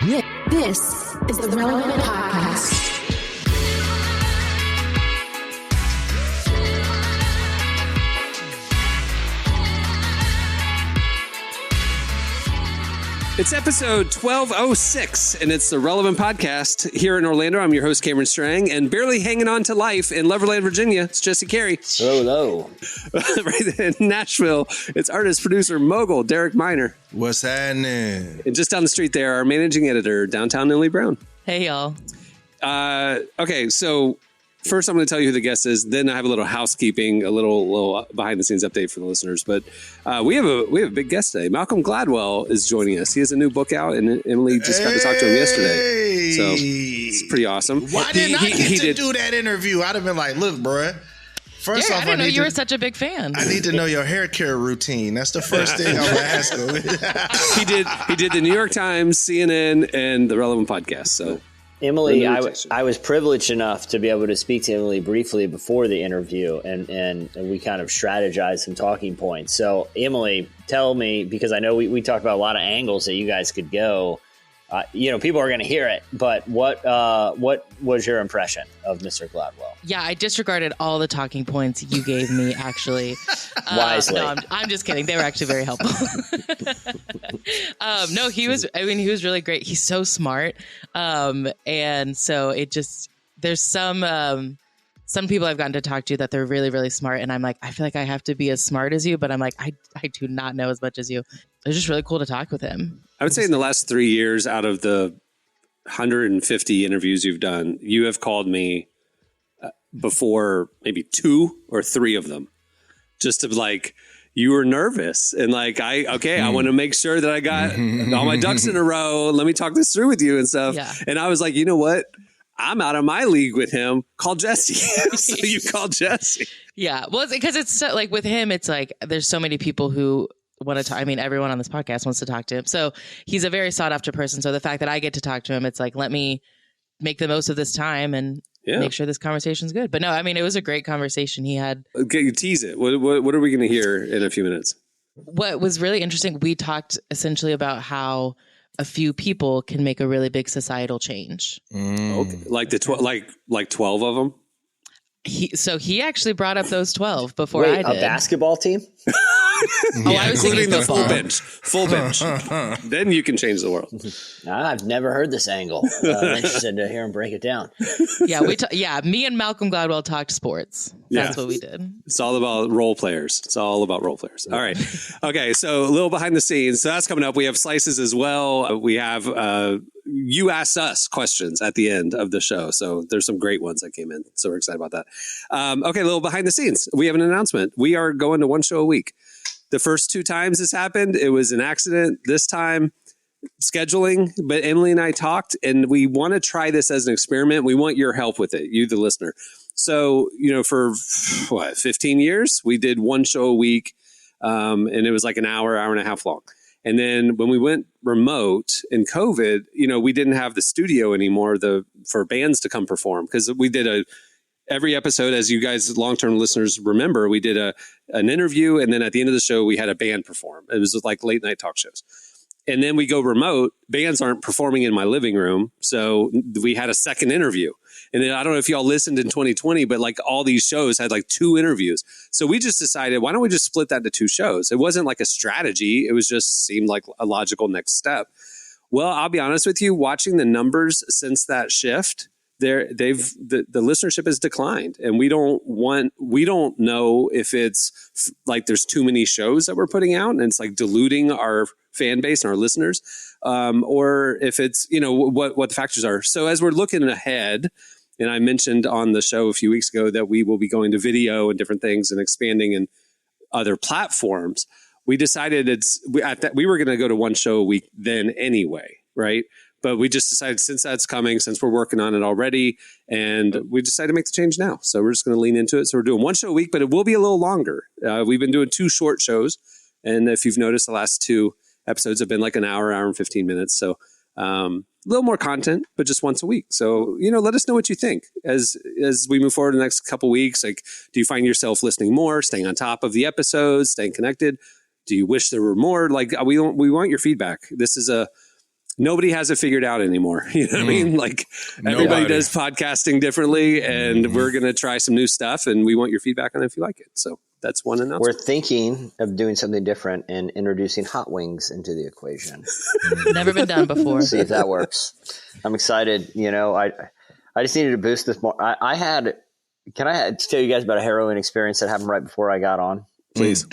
This is the Relevant Podcast. It's episode 1206, and it's the Relevant Podcast here in Orlando. I'm your host, Cameron Strang, and barely hanging on to life in Loverland, Virginia, it's Jesse Carey. Hello. Right in Nashville, it's artist, producer, mogul, Derek Miner. What's happening? And just down the street there, our managing editor, downtown Emily Brown. Hey, y'all. Okay, so first I'm going to tell you who the guest is. Then I have a little housekeeping, a little behind the scenes update for the listeners. But we have a big guest today. Malcolm Gladwell is joining us. He has a new book out, and Emily just got to talk to him yesterday. So it's pretty awesome. Why didn't I get to do that interview? I'd have been like, look, bruh. First off, I didn't know you were such a big fan. I need to know your hair care routine. That's the first thing I would ask him. He did the New York Times, CNN, and the Relevant Podcast. So Emily, I was privileged enough to be able to speak to Emily briefly before the interview, and we kind of strategized some talking points. So, Emily, tell me, because I know we talked about a lot of angles that you guys could go. People are going to hear it, but what was your impression of Mr. Gladwell? Yeah, I disregarded all the talking points you gave me, actually. Wisely. No, I'm just kidding. They were actually very helpful. No, he was really great. He's so smart. And so there's some people I've gotten to talk to that they're really, really smart. And I'm like, I feel like I have to be as smart as you, but I'm like, I do not know as much as you. It was just really cool to talk with him. I would say in the last 3 years, out of the 150 interviews you've done, you have called me before maybe 2 or 3 of them, just to like, you were nervous and like, I want to make sure that I got all my ducks in a row. Let me talk this through with you and stuff. Yeah. And I was like, you know what? I'm out of my league with him. Call Jesse. So you called Jesse. Yeah. Well, because it's so, like with him, it's like there's so many people who want to talk. I mean, everyone on this podcast wants to talk to him. So he's a very sought after person. So the fact that I get to talk to him, it's like, let me make the most of this time and make sure this conversation's good. But no, I mean, it was a great conversation he had. Okay, tease it. What are we going to hear in a few minutes? What was really interesting, we talked essentially about how a few people can make a really big societal change. Okay. Like like 12 of them? He actually brought up those 12 before I did. A basketball team? I was including the full bench. Then you can change the world. I've never heard this angle. I'm interested to hear him break it down. Yeah, me and Malcolm Gladwell talked sports. That's what we did. It's all about role players. All right. Okay, so a little behind the scenes. So that's coming up. We have slices as well. We have you asked us questions at the end of the show. So there's some great ones that came in. So we're excited about that. Okay, a little behind the scenes. We have an announcement. We are going to one show a week. The first 2 times this happened, it was an accident. This time, scheduling. But Emily and I talked, and we want to try this as an experiment. We want your help with it, you, the listener. So, for 15 years, we did one show a week, and it was like an hour and a half long. And then when we went remote in COVID, we didn't have the studio anymore for bands to come perform, because we did every episode, as you guys long-term listeners remember, we did an interview, and then at the end of the show, we had a band perform. It was like late night talk shows. And then we go remote. Bands aren't performing in my living room, so we had a second interview. And then I don't know if y'all listened in 2020, but like all these shows had like 2 interviews. So we just decided, why don't we just split that into 2 shows? It wasn't like a strategy. It was just seemed like a logical next step. Well, I'll be honest with you, watching the numbers since that shift, the listenership has declined, and we don't know if it's like there's too many shows that we're putting out and it's like diluting our fan base and our listeners, or if it's what the factors are. So as we're looking ahead, and I mentioned on the show a few weeks ago that we will be going to video and different things and expanding in other platforms, we decided we were going to go to one show a week then anyway, right? But we just decided, since that's coming, since we're working on it already, and we decided to make the change now. So we're just going to lean into it. So we're doing one show a week, but it will be a little longer. We've been doing 2 short shows. And if you've noticed, the last 2 episodes have been like an hour and 15 minutes. So a little more content, but just once a week. So, let us know what you think as we move forward in the next couple weeks. Like, do you find yourself listening more, staying on top of the episodes, staying connected? Do you wish there were more? Like, we want your feedback. This is nobody has it figured out anymore. You know what I mean? Like everybody Nobody. does podcasting differently, and we're going to try some new stuff, and we want your feedback on it if you like it. So that's one announcement. We're thinking of doing something different and introducing hot wings into the equation. Never been done before. See if that works. I'm excited. You know, I just needed to boost this more. Can I tell you guys about a heroin experience that happened right before I got on? Please.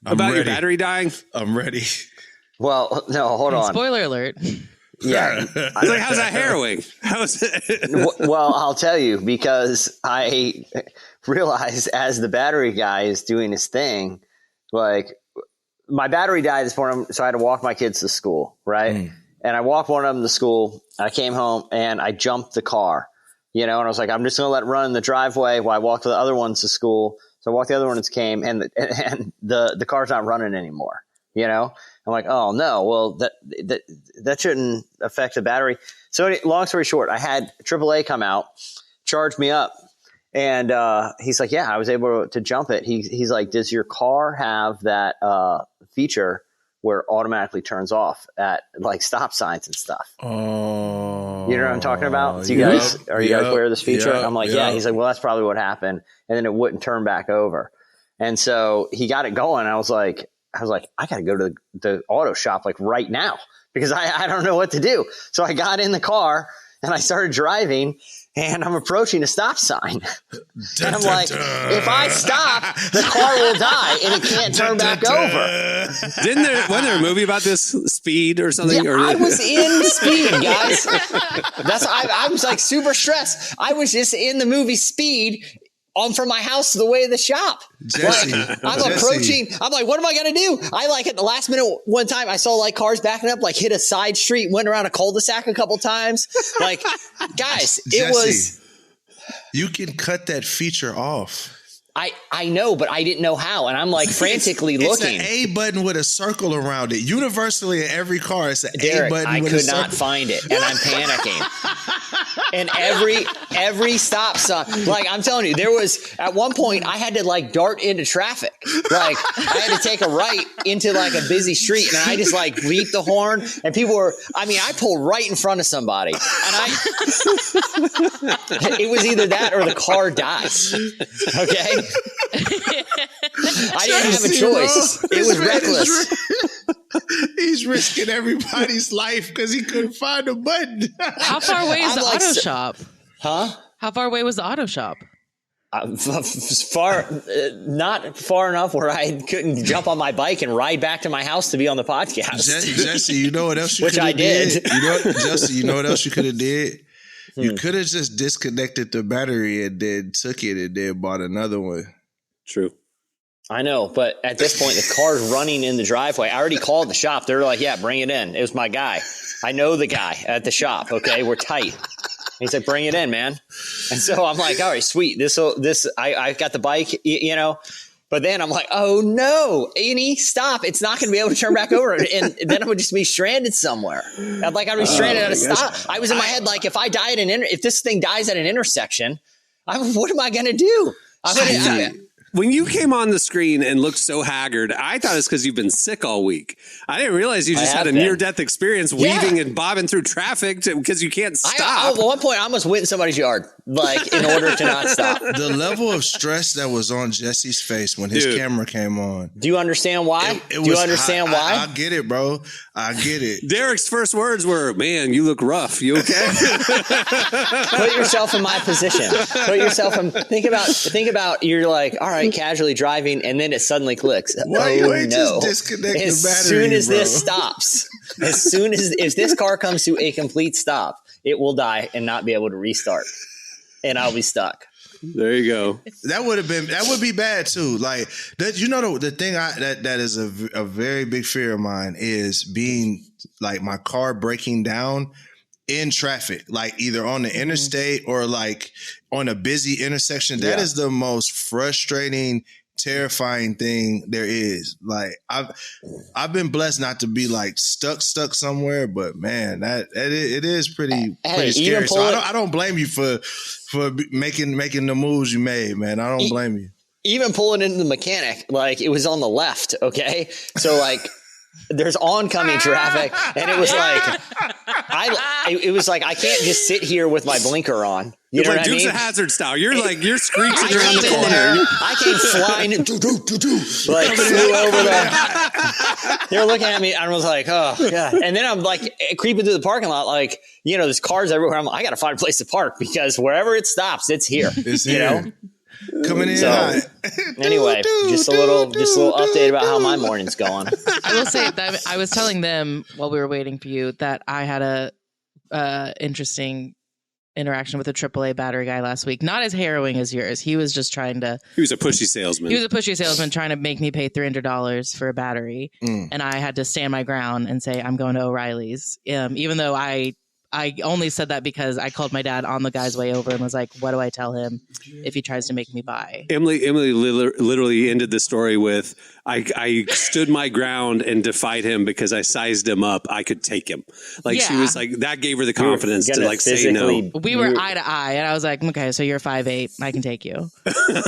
About your battery dying? I'm ready. Well, no, hold on. Spoiler alert. Yeah. It's like, how's that harrowing? How's it? Well, I'll tell you, because I realized as the battery guy is doing his thing, like my battery died this morning, so I had to walk my kids to school, right? And I walked one of them to school. I came home and I jumped the car, and I was like, I'm just going to let it run in the driveway while I walk the other ones to school. So I walked the other ones, came, and the car's not running anymore, I'm like, oh no, well that shouldn't affect the battery. So long story short, I had AAA come out, charge me up, and he's like, yeah, I was able to jump it. He's like, does your car have that feature where it automatically turns off at like stop signs and stuff? Oh, you know what I'm talking about? So you guys aware of this feature? I'm like, yeah. He's like, well, that's probably what happened, and then it wouldn't turn back over. And so he got it going. I was like, I got to go to the auto shop like right now because I don't know what to do. So I got in the car and I started driving, and I'm approaching a stop sign. And I'm like, if I stop, the car will die and it can't turn back over. Wasn't there a movie about this, Speed or something? Yeah, I was in Speed, guys. I was like super stressed. I was just in the movie Speed from my house to the way of the shop. Jesse, I'm approaching. I'm like, what am I going to do? I like at the last minute one time I saw like cars backing up, like hit a side street, went around a cul-de-sac a couple times. Like, guys, it was. You can cut that feature off. I know, but I didn't know how. And I'm like frantically looking. It's an A button with a circle around it. Universally in every car, it's an Derek, A button I with a could circle. not find it, and I'm panicking. And every stop sign, like I'm telling you, there was at one point I had to like dart into traffic. Like I had to take a right into like a busy street, and I just like beat the horn, and people were. I mean, I pulled right in front of somebody, and it was either that or the car died. Okay. I didn't have a choice. It was reckless. He's risking everybody's life because he couldn't find a button. How far away is the auto shop? Huh? How far away was the auto shop? Not far enough where I couldn't jump on my bike and ride back to my house to be on the podcast. Jesse, you know what else you could have did? Jesse, you know what else you could have did? You could have just disconnected the battery and then took it and then bought another one. True. I know, but at this point, the car's running in the driveway. I already called the shop. They were like, yeah, bring it in. It was my guy. I know the guy at the shop. Okay, we're tight. He's like, bring it in, man. And so I'm like, all right, sweet. I got the bike, But then I'm like, oh no, stop. It's not going to be able to turn back over. And then I would just be stranded somewhere. I'd be stranded at a stop. I was in my head like, if this thing dies at an intersection, what am I going to do? When you came on the screen and looked so haggard, I thought it's because you've been sick all week. I didn't realize you just had a near-death experience weaving and bobbing through traffic because you can't stop. At one point, I almost went in somebody's yard, like in order to not stop. The level of stress that was on Jesse's face when his camera came on. Do you understand why? Do you understand why? I get it, bro. I get it. Derek's first words were, man, you look rough. You okay? Put yourself in my position. Think about you're like, all right, casually driving, and then it suddenly clicks. Why you ain't just disconnect the battery, as soon as this stops, if this car comes to a complete stop, it will die and not be able to restart, and I'll be stuck. There you go. That would be bad too. Like that, the thing that is a very big fear of mine is being like my car breaking down in traffic, like either on the interstate or like on a busy intersection. That is the most frustrating, terrifying thing there is. Like I've been blessed not to be like stuck somewhere, but man, it is pretty scary. So I don't blame you for making the moves you made, man. I don't blame you. Even pulling into the mechanic, like it was on the left. Okay, so like there's oncoming traffic, and it was like it was like I can't just sit here with my blinker on. You know like what I Dukes mean? of Hazzard style. You're screeching I around the came in corner. there, I came flying, like flew over the. They were looking at me, and I was like, "Oh god!" And then I'm like creeping through the parking lot, like there's cars everywhere. I'm like, I got to find a place to park because wherever it stops, it's here. It's you here. know. Coming in So, hot. Anyway, just a little update about how my morning's going. I will say that I was telling them while we were waiting for you that I had a interesting interaction with a AAA battery guy last week. Not as harrowing as yours. He was just trying to. He was a pushy salesman. He was a pushy salesman trying to make me pay $300 for a battery, and I had to stand my ground and say I'm going to O'Reilly's, even though I only said that because I called my dad on the guy's way over and was like, what do I tell him if he tries to make me buy? Emily literally ended the story with, I stood my ground and defied him because I sized him up. I could take him. Like she was like, that gave her the confidence to like say no. We were eye to eye and I was like, okay, so you're 5'8", I can take you.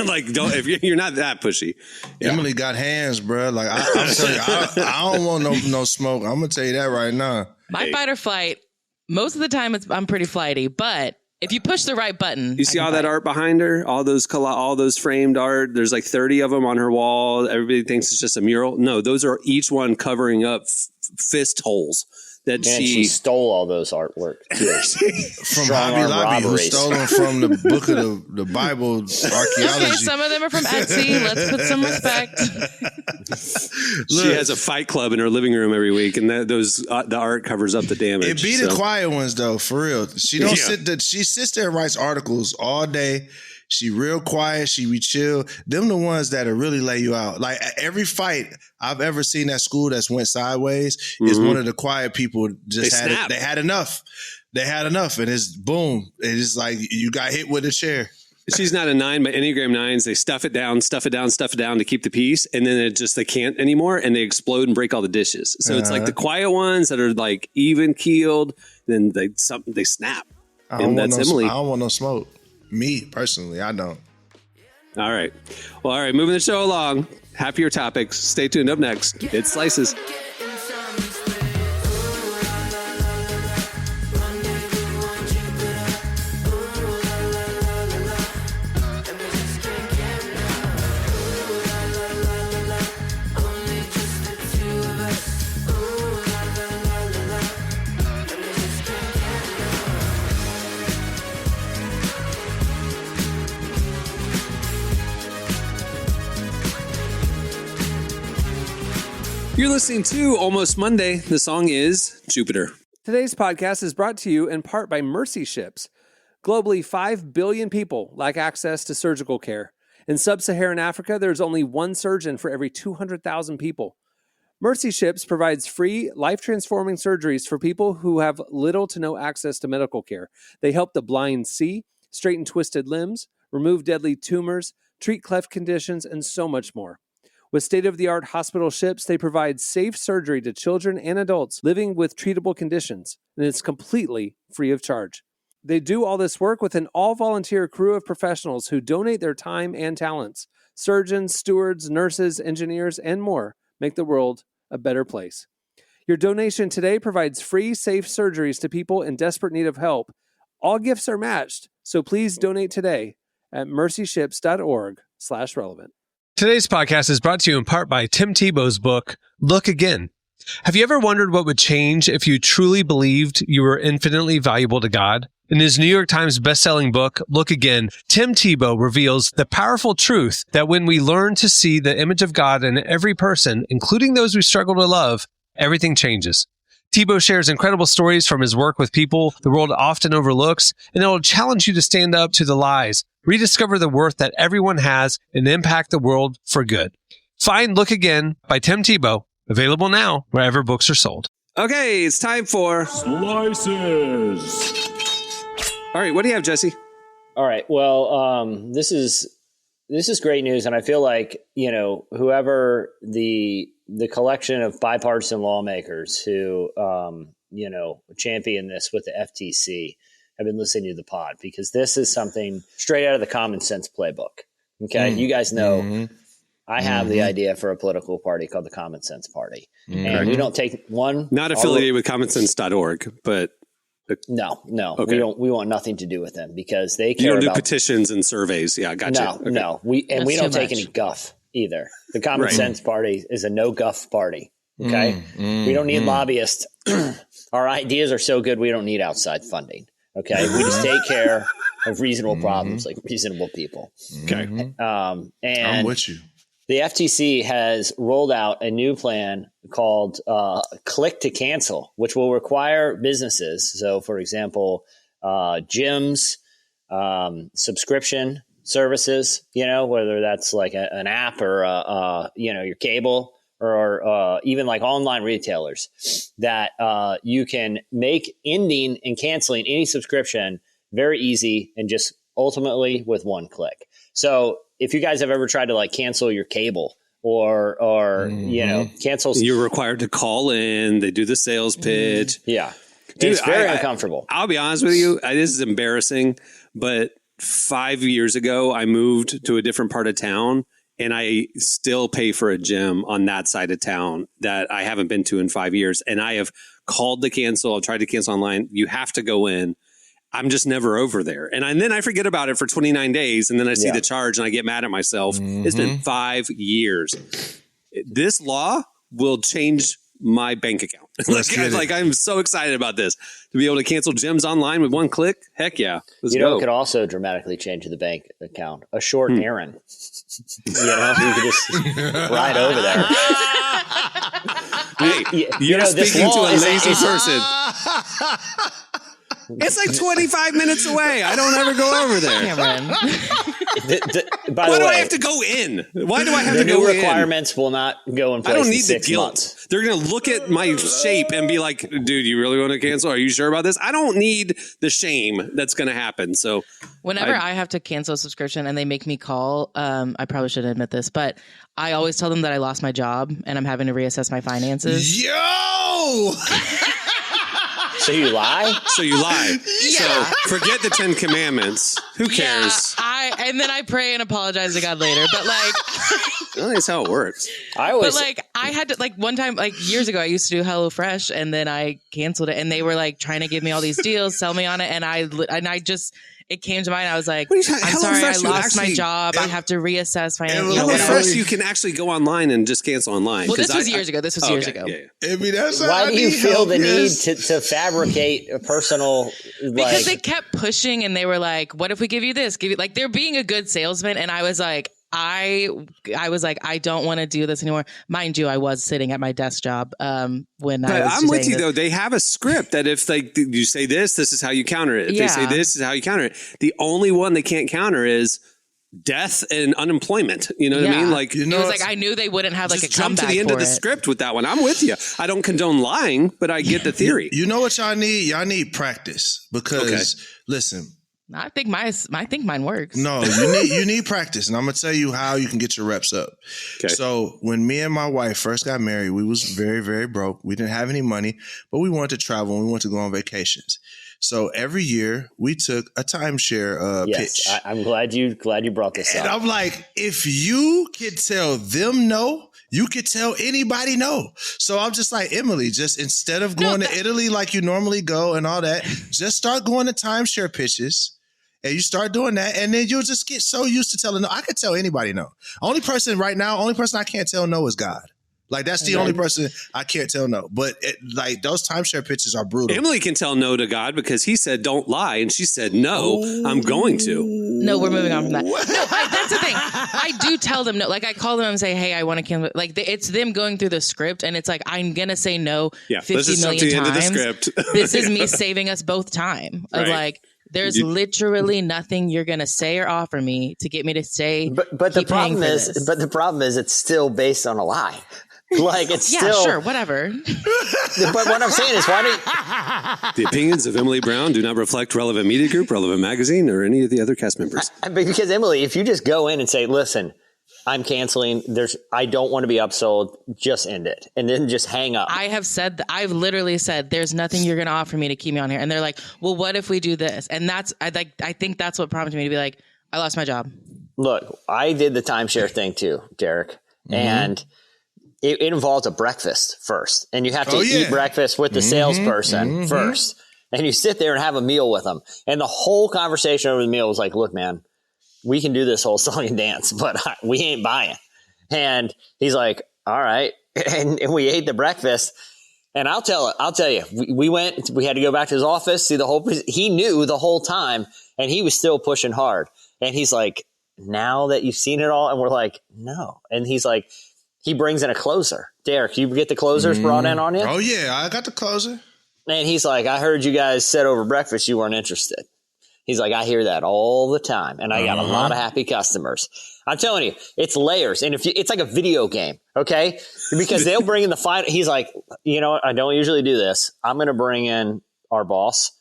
Like, if you're not that pushy. Yeah. Emily got hands, bro. Like I'm telling you, I don't want no smoke. I'm gonna tell you that right now. My fight or flight, most of the time I'm pretty flighty, but if you push the right button, you see all that art behind her, all those framed art. There's like 30 of them on her wall. Everybody thinks it's just a mural. No, those are each one covering up fist holes that she stole all those artwork from Hobby Lobby, who stole them from the book of the Bible archaeology. Okay, some of them are from Etsy. Let's put some respect. She has a fight club in her living room every week, and the art covers up the damage. It be the quiet ones though, for real. She don't she sits there and writes articles all day. She real quiet. She be chill. Them the ones that really lay you out. Like every fight I've ever seen at school that's went sideways is one of the quiet people they had enough. They had enough, and it's boom. It's like you got hit with a chair. She's not a 9, but Enneagram 9s, they stuff it down to keep the peace, and then they can't anymore, and they explode and break all the dishes. So it's like the quiet ones that are like even keeled, then they snap. And that's Emily. I don't want no smoke. Me personally, I don't. All right. Well, all right. Moving the show along. Happier topics. Stay tuned. Up next, it's Slices. You're listening to Almost Monday. The song is Jupiter. Today's podcast is brought to you in part by Mercy Ships. Globally, 5 billion people lack access to surgical care. In sub-Saharan Africa, there's only one surgeon for every 200,000 people. Mercy Ships provides free, life-transforming surgeries for people who have little to no access to medical care. They help the blind see, straighten twisted limbs, remove deadly tumors, treat cleft conditions, and so much more. With state-of-the-art hospital ships, they provide safe surgery to children and adults living with treatable conditions, and it's completely free of charge. They do all this work with an all-volunteer crew of professionals who donate their time and talents. Surgeons, stewards, nurses, engineers, and more make the world a better place. Your donation today provides free, safe surgeries to people in desperate need of help. All gifts are matched, so please donate today at mercyships.org/relevant. Today's podcast is brought to you in part by Tim Tebow's book, Look Again. Have you ever wondered what would change if you truly believed you were infinitely valuable to God? In his New York Times bestselling book, Look Again, Tim Tebow reveals the powerful truth that when we learn to see the image of God in every person, including those we struggle to love, everything changes. Tebow shares incredible stories from his work with people the world often overlooks, and it will challenge you to stand up to the lies, rediscover the worth that everyone has, and impact the world for good. Find Look Again by Tim Tebow, available now wherever books are sold. Okay, it's time for Slices. All right, what do you have, Jesse? All right, well, this is great news, and I feel like, whoever the collection of bipartisan lawmakers who, champion this with the FTC have been listening to the pod, because this is something straight out of the common sense playbook. Okay. You guys know, I have the idea for a political party called the Common Sense Party. And we don't take one. Not affiliated with commonsense.org, but No. Okay. We want nothing to do with them because they care you don't about do petitions and surveys. Yeah, gotcha. No. We That's don't too take much. any guff either. The Common Right. Sense Party is a no guff party. Okay. We don't need lobbyists. Our ideas are so good. We don't need outside funding. Okay. We just take care of reasonable problems like reasonable people. Okay. And I'm with you. the FTC has rolled out a new plan called Click to Cancel, which will require businesses. So, for example, gyms, subscription services, whether that's like an app or, your cable or even like online retailers that you can make ending and canceling any subscription very easy and just ultimately with one click. So if you guys have ever tried to like cancel your cable or cancel, You're required to call in. They do the sales pitch. yeah, Dude, it's very uncomfortable. I'll be honest with you. This is embarrassing, but 5 years ago, I moved to a different part of town and I still pay for a gym on that side of town that I haven't been to in 5 years. And I have called to cancel. I've tried to cancel online. You have to go in. I'm just never over there. And then I forget about it for 29 days. And then I see the charge and I get mad at myself. It's been 5 years. This law will change my bank account. I'm so excited about this to be able to cancel gyms online with one click. Heck yeah. Let's go. It could also dramatically change the bank account. A short errand. You could just ride over there. Hey, you're speaking to a lazy person. It's like 25 minutes away. I don't ever go over there. Cameron. By Why the do way, I have to go in? Why do I have the to go new in? requirements will not go in place I don't in need the 6 guilt. months. They're going to look at my shape and be like, dude, you really want to cancel? Are you sure about this? I don't need the shame that's going to happen. So Whenever I have to cancel a subscription and they make me call, I probably shouldn't admit this, but I always tell them that I lost my job and I'm having to reassess my finances. Yo! So you lie? So forget the 10 commandments. Who cares? Yeah, and then I pray and apologize to God later. But like, That's how it works. I always I had to one time, years ago, I used to do HelloFresh and then I canceled it and they were like trying to give me all these deals, sell me on it. And it came to mind. I was like, What are you talking- I'm sorry, I HelloFresh, you lost my actually- job. I have to reassess finances. HelloFresh, you can actually go online and just cancel online. Well, 'Cause this was years ago. This was years ago. Yeah. I mean, that's how why I do you need feel help, the need yes. to fabricate a personal Because they kept pushing and they were like, what if we give you this? They're being a good salesman. And I was like, I don't want to do this anymore. Mind you, I was sitting at my desk job when But I was I'm with saying you this. though. They have a script that if you say this is how you counter it. If they say Yeah. this is how you counter it. The only one they can't counter is death and unemployment. You know what I Yeah. mean? Like, It was like I knew they wouldn't have like a just jump to comeback the end of for the it. script with that one. I'm with you. I don't condone lying, but I get the theory. You know what y'all need? Y'all need practice because listen, I think mine works. no, you need practice, and I'm gonna tell you how you can get your reps up. Okay. So when me and my wife first got married, we was very, very broke. We didn't have any money, but we wanted to travel and we wanted to go on vacations. So every year we took a timeshare yes, pitch. I'm glad you brought this And up. I'm like, if you could tell them no, you could tell anybody no. So I'm just like, Emily, just instead of going to Italy like you normally go and all that, just start going to timeshare pitches. And you start doing that, and then you'll just get so used to telling no. I could tell anybody no. Only person I can't tell no is God. Like, that's the only person I can't tell no. But those timeshare pitches are brutal. Emily can tell no to God because he said, don't lie. And she said, no, I'm going to. No, we're moving on from that. No, that's the thing. I do tell them no. Like I call them and say, hey, I want to cancel. Like it's them going through the script, and it's like I'm gonna say no 50 let's just jump to million the end times. of the script. This is me saving us both time. Of Right. there's literally nothing you're gonna say or offer me to get me to stay. But the problem is it's still based on a lie. Like it's still sure, whatever. But what I'm saying is, why do The opinions of Emily Brown do not reflect Relevant Media Group, Relevant Magazine, or any of the other cast members. because Emily, if you just go in and say, listen, I'm canceling. I don't want to be upsold. Just end it, and then just hang up. I've literally said, there's nothing you're going to offer me to keep me on here. And they're like, well, what if we do this? And I think that's what prompted me to be like, I lost my job. look, I did the timeshare thing too, Derek, and it involves a breakfast first, and you have to eat breakfast with the salesperson first, and you sit there and have a meal with them, and the whole conversation over the meal was like, look, man, we can do this whole song and dance, but we ain't buying. And he's like, all right, and we ate the breakfast. And I'll tell you, we had to go back to his office, see the whole, he knew the whole time, and he was still pushing hard. And he's like, now that you've seen it all, and we're like, no. And he's like, he brings in a closer. Derek, you get the closers brought in on you? Oh, yeah, I got the closer. And he's like, I heard you guys said over breakfast you weren't interested. He's like, I hear that all the time, and I got a lot of happy customers. I'm telling you, it's layers, and it's like a video game, okay? Because they'll bring in the final. He's like, you know what? I don't usually do this. I'm going to bring in our boss,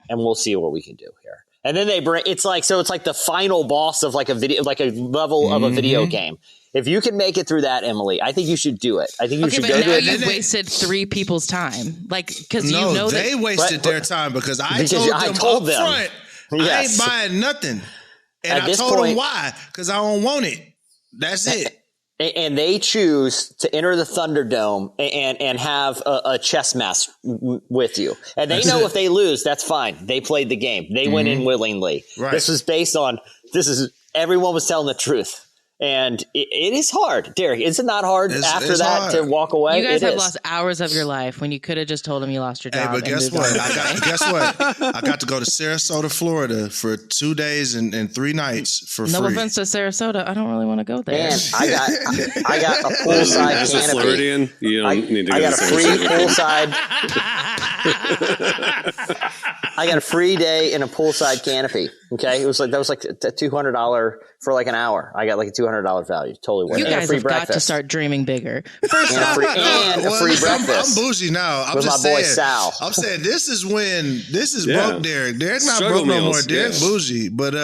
and we'll see what we can do here. And then they bring. It's like the final boss of like a video, like a level of a video game. If you can make it through that, Emily, I think you should do it. I think you should go do it. You wasted 3 people's time, like because they wasted their time because I told them up front. I ain't buying nothing. And I told them why, because I don't want it. That's it. And they choose to enter the Thunderdome and have a chess match with you. And they know if they lose, that's fine. They played the game. They went in willingly. Right. This was based on everyone was telling the truth. And it is hard, Derek. Is it not hard it's hard. To walk away? You guys have lost hours of your life when you could have just told them you lost your job. Hey, but guess what? I got to go to Sarasota, Florida for 2 days and 3 nights for free. No offense to Sarasota, I don't really want to go there. Man, I got a poolside As a Floridian, you don't need to go to Sarasota. I got a free poolside. I got a free day in a poolside canopy. Okay, that was like $200 for like an hour. I got like a $200 value. Totally worth it. You guys free have breakfast. got to start dreaming bigger. First and a free breakfast. I'm bougie now. I'm with just my boy saying, Sal. I'm saying this is broke Derek. Derek's not broke no more. Derek's bougie. But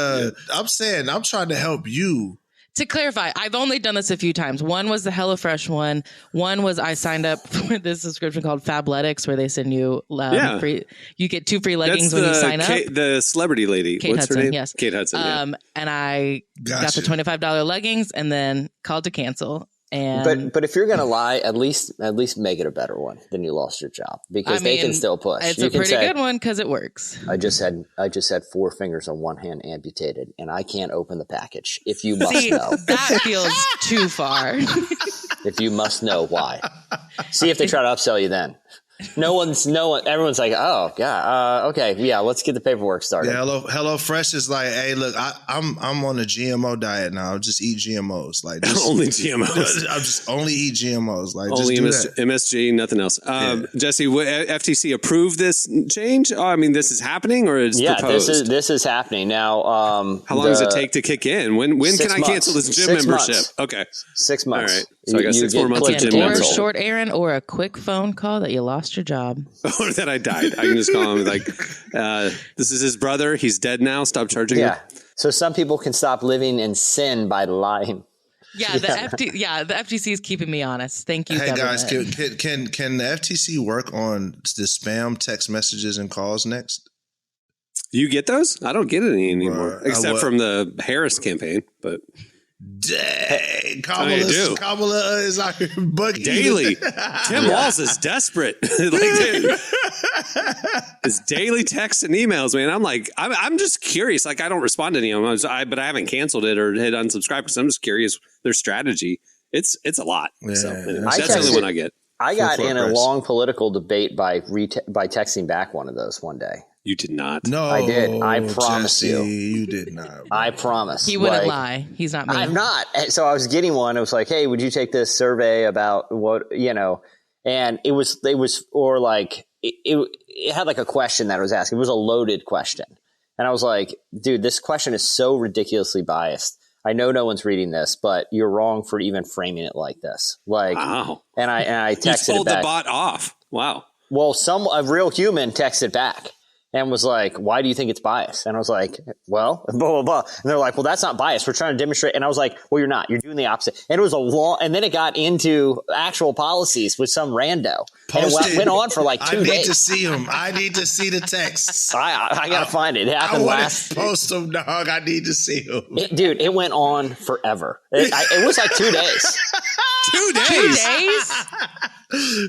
I'm saying I'm trying to help you. To clarify, I've only done this a few times. One was the HelloFresh one. One was I signed up for this subscription called Fabletics, where they send you free. You get 2 free leggings when you sign up. The celebrity lady, Kate what's Hudson, her name? yes, Kate Hudson. And I got the $25 leggings, and then called to cancel. And but if you're gonna lie, at least make it a better one than you lost your job, because they can still push. It's a pretty good one because it works. I just had 4 fingers on one hand amputated, and I can't open the package. If you must know, that feels too far. If you must know why, see if they try to upsell you then. No one. Everyone's like, oh yeah, okay, yeah. Let's get the paperwork started. Yeah, Hello Fresh is like, hey, look, I'm on a GMO diet now. I'll just eat GMOs. Like only GMOs. I'll just only eat GMOs. Like only just MSG, nothing else. Jesse, FTC approved this change? Oh, I mean, this is happening, or is proposed? This is happening now. How long does it take to kick in? When can I cancel this gym membership? Okay, 6 months. All right, so I got 6 more months of gym membership. Or membership. a short errand, or a quick phone call that you lost your job. Or that I died. I can just call him like, this is his brother. He's dead now. Stop charging him. So some people can stop living in sin by lying. Yeah, the FTC is keeping me honest. Thank you, Hey government. guys, can the FTC work on the spam text messages and calls next? You get those? I don't get any anymore, except from the Harris campaign. But dang, Kamala is out here bugging daily. Tim Walz is desperate. His daily texts and emails, man. I'm like, I'm just curious. Like, I don't respond to any of them, but I haven't canceled it or hit unsubscribe because I'm just curious their strategy. It's a lot. Yeah, so anyway, that's the only one I get. I got in a long political debate by texting back one of those one day. You did not. No, I did. I promise Jesse, you. You did not. I promise. He wouldn't lie. He's not me. I'm not. So I was getting one. It was like, hey, would you take this survey about what, and it was like, it had like a question that it was asking. It was a loaded question. And I was like, dude, this question is so ridiculously biased. I know no one's reading this, but you're wrong for even framing it like this. Like, wow. And I texted you told it back. The bot off. Wow. Well, a real human texted back. and was like, why do you think it's biased? And I was like, well, blah, blah, blah. And they're like, well, that's not biased. We're trying to demonstrate. And I was like, well, you're not. You're doing the opposite. And it was a long, and then it got into actual policies with some rando. And it went on for like 2 days. I need to see them. I need to see the texts. I got to find it. It happened I want last. to post them, dog. I need to see them. Dude, it went on forever. It was like 2 days. 2 days. 2 days?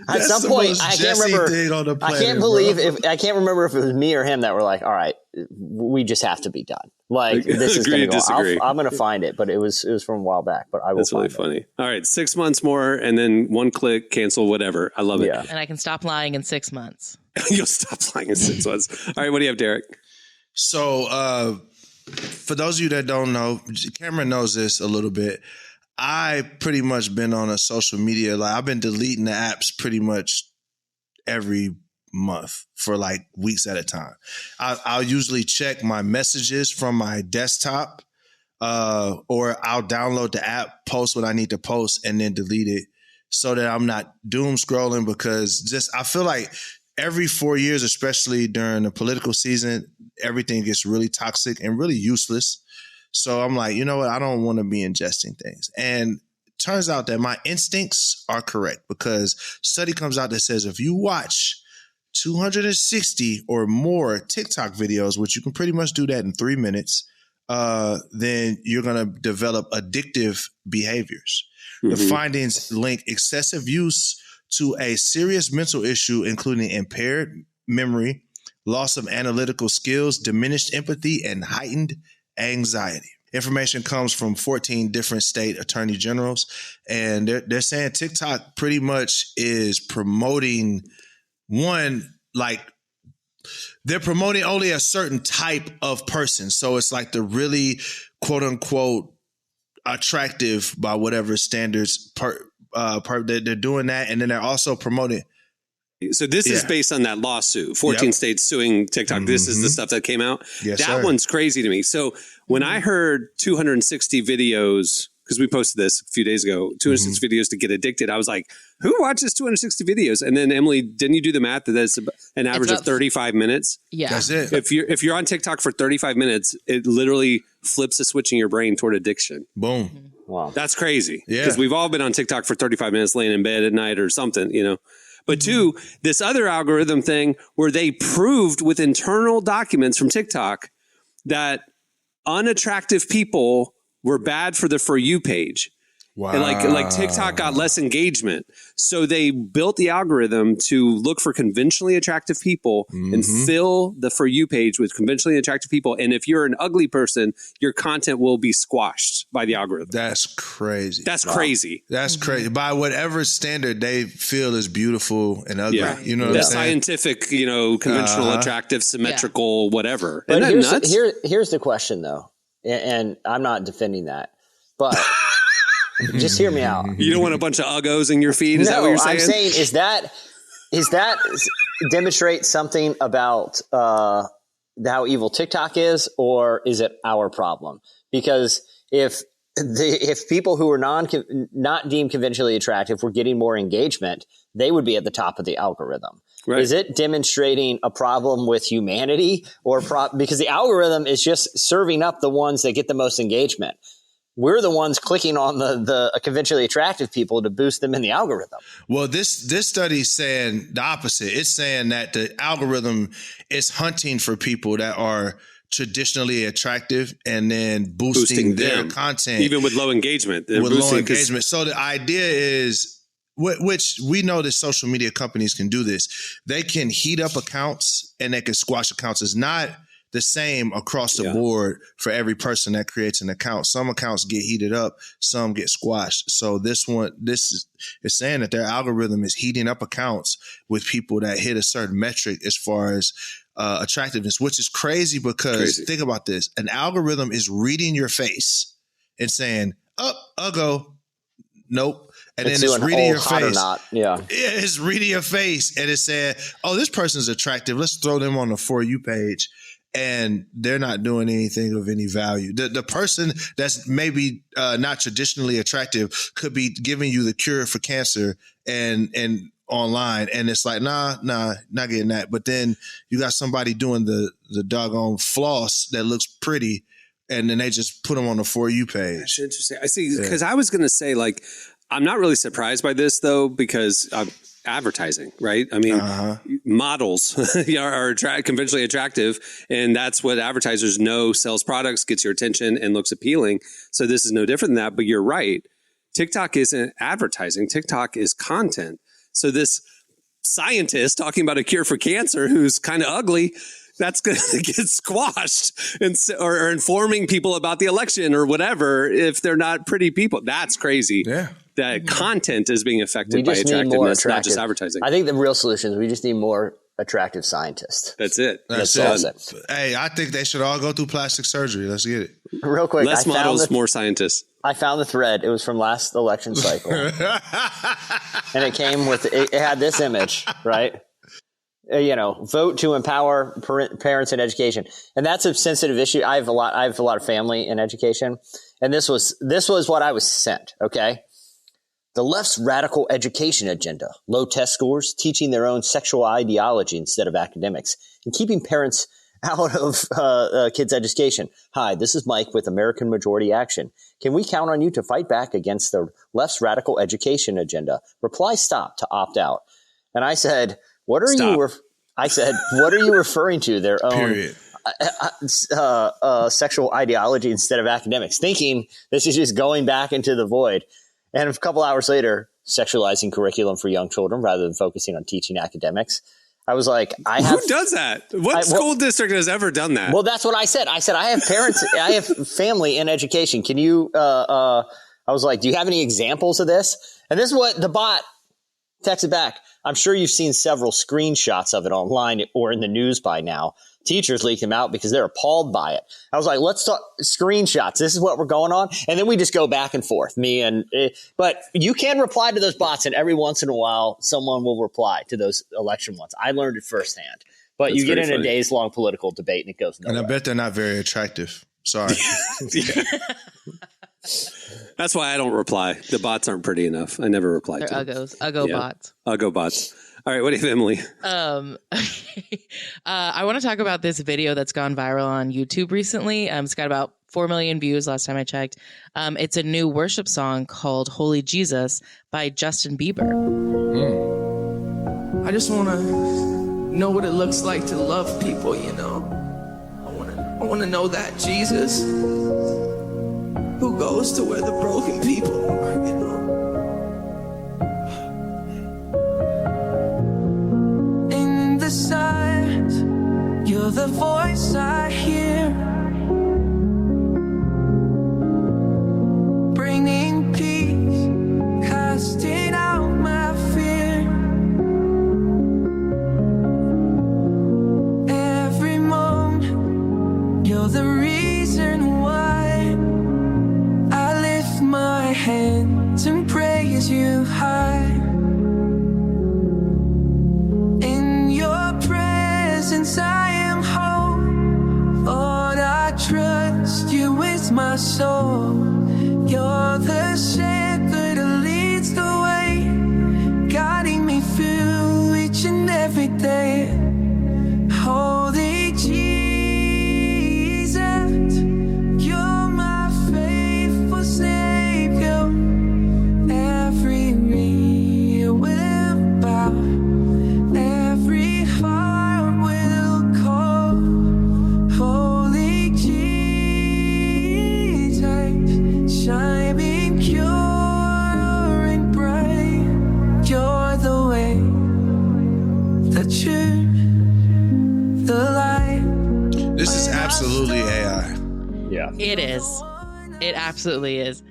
At some point, I can't remember. I can't remember if it was me or him that were like, "All right, we just have to be done." Like this is going to go. I'm going to find it, but it was from a while back. But I will. That's really funny. All right, 6 months more, and then one click, cancel, whatever. I love it. Yeah. And I can stop lying in 6 months. You'll stop lying in 6 months. All right, what do you have, Derek? So, for those of you that don't know, Cameron knows this a little bit. I pretty much been on a social media, like I've been deleting the apps pretty much every month for like weeks at a time. I'll usually check my messages from my desktop, or I'll download the app, post what I need to post, and then delete it so that I'm not doom scrolling, because I feel like every 4 years, especially during the political season, everything gets really toxic and really useless. So I'm like, you know what? I don't want to be ingesting things. And turns out that my instincts are correct, because study comes out that says if you watch 260 or more TikTok videos, which you can pretty much do that in 3 minutes, then you're going to develop addictive behaviors. Mm-hmm. The findings link excessive use to a serious mental issue, including impaired memory, loss of analytical skills, diminished empathy, and heightened anxiety. Information comes from 14 different state attorney generals, and they're saying TikTok pretty much is promoting they're promoting only a certain type of person. So it's like the really quote unquote attractive by whatever standards they're doing that, and then they're also promoting. So this is based on that lawsuit, 14 states suing TikTok. Mm-hmm. This is the stuff that came out. Yes, that one's crazy to me. So when I heard 260 videos, because we posted this a few days ago, 260 videos to get addicted, I was like, who watches 260 videos? And then Emily, didn't you do the math that that's an average of 35 minutes? Yeah. That's it. If you're on TikTok for 35 minutes, it literally flips the switch in your brain toward addiction. Boom. Mm-hmm. Wow. That's crazy. Yeah. Because we've all been on TikTok for 35 minutes laying in bed at night or something, you know. But two, this other algorithm thing where they proved with internal documents from TikTok that unattractive people were bad for the For You page. Wow. And like TikTok got less engagement. So they built the algorithm to look for conventionally attractive people and fill the For You page with conventionally attractive people. And if you're an ugly person, your content will be squashed by the algorithm. That's crazy. That's crazy. That's crazy. By whatever standard they feel is beautiful and ugly. Yeah. You know what The I'm saying? scientific, conventional, attractive, symmetrical, whatever. But Isn't that nuts? here's the question, though, and I'm not defending that, but just hear me out. You don't want a bunch of uggos in your feed? Is that what you're saying? I'm saying is that demonstrate something about how evil TikTok is, or is it our problem? Because if people who are not deemed conventionally attractive were getting more engagement, they would be at the top of the algorithm. Right. Is it demonstrating a problem with humanity, or because the algorithm is just serving up the ones that get the most engagement? We're the ones clicking on the conventionally attractive people to boost them in the algorithm. Well, this study is saying the opposite. It's saying that the algorithm is hunting for people that are traditionally attractive and then boosting their content. Even with low engagement. With low engagement. So the idea is, which we know that social media companies can do this. They can heat up accounts and they can squash accounts. It's not the same across the board for every person that creates an account. Some accounts get heated up, some get squashed. So this is saying that their algorithm is heating up accounts with people that hit a certain metric as far as attractiveness, which is crazy because think about this. An algorithm is reading your face and saying, uggo, nope. And then it's reading your face. Yeah, it's reading your face and it's saying, oh, this person's attractive. Let's throw them on the For You page. and they're not doing anything of any value. The person that's maybe not traditionally attractive could be giving you the cure for cancer and online, and it's like, nah, not getting that. But then you got somebody doing the doggone floss that looks pretty, and then they just put them on the For You page. That's interesting. I see, because I was going to say, like, I'm not really surprised by this, though, because advertising, right? I mean, models are conventionally attractive, and that's what advertisers know sells products, gets your attention, and looks appealing. So this is no different than that, but you're right. TikTok isn't advertising. TikTok is content. So this scientist talking about a cure for cancer who's kind of ugly, that's going to get squashed, or informing people about the election or whatever if they're not pretty people. That's crazy. Yeah. That content is being affected by attractiveness, not just advertising. I think the real solution is we just need more attractive scientists. That's it. That's it. Hey, I think they should all go through plastic surgery. Let's get it. Real quick. Less models, more scientists. I found the thread. It was from last election cycle. And it came with, it had this image, right? Vote to empower parents in education. And that's a sensitive issue. I have a lot of family in education. And this was what I was sent. Okay. The left's radical education agenda, low test scores, teaching their own sexual ideology instead of academics, and keeping parents out of kids' education. Hi, this is Mike with American Majority Action. Can we count on you to fight back against the left's radical education agenda? Reply stop to opt out. And I said, what are you referring to? Their own sexual ideology instead of academics, thinking this is just going back into the void. And a couple hours later, sexualizing curriculum for young children rather than focusing on teaching academics. I was like, who does that? What school district has ever done that? Well, that's what I said. I said, I have parents, I have family in education. Can you, I was like, do you have any examples of this? And this is what the bot texted back. I'm sure you've seen several screenshots of it online or in the news by now. Teachers leak them out because they're appalled by it. I was like, let's talk screenshots. This is what we're going on. And then we just go back and forth, but you can reply to those bots, and every once in a while, someone will reply to those election ones. I learned it firsthand, but you get in a days long political debate and it goes nowhere. And I bet they're not very attractive. Sorry. That's why I don't reply. The bots aren't pretty enough. I never reply to them. Uggo bots. Uggo bots. All right, what do you have, Emily? I want to talk about this video that's gone viral on YouTube recently. It's got about 4 million views last time I checked. It's a new worship song called Holy Jesus by Justin Bieber. I just want to know what it looks like to love people, I want to know that Jesus who goes to where the broken people are, You're the voice I hear, bringing peace, casting out my fear. Every moment, you're the reason why I lift my hands and praise you high. In your presence I am whole. Lord, I trust you with my soul. You're the shepherd who leads the way, guiding me through each and every day. Holy Jesus, you're my faithful Savior. Every knee will bow, every heart will call. Holy Jesus, shining pure and bright. You're the way, the truth, the light. This is absolutely AI. Yeah. It is. It absolutely is.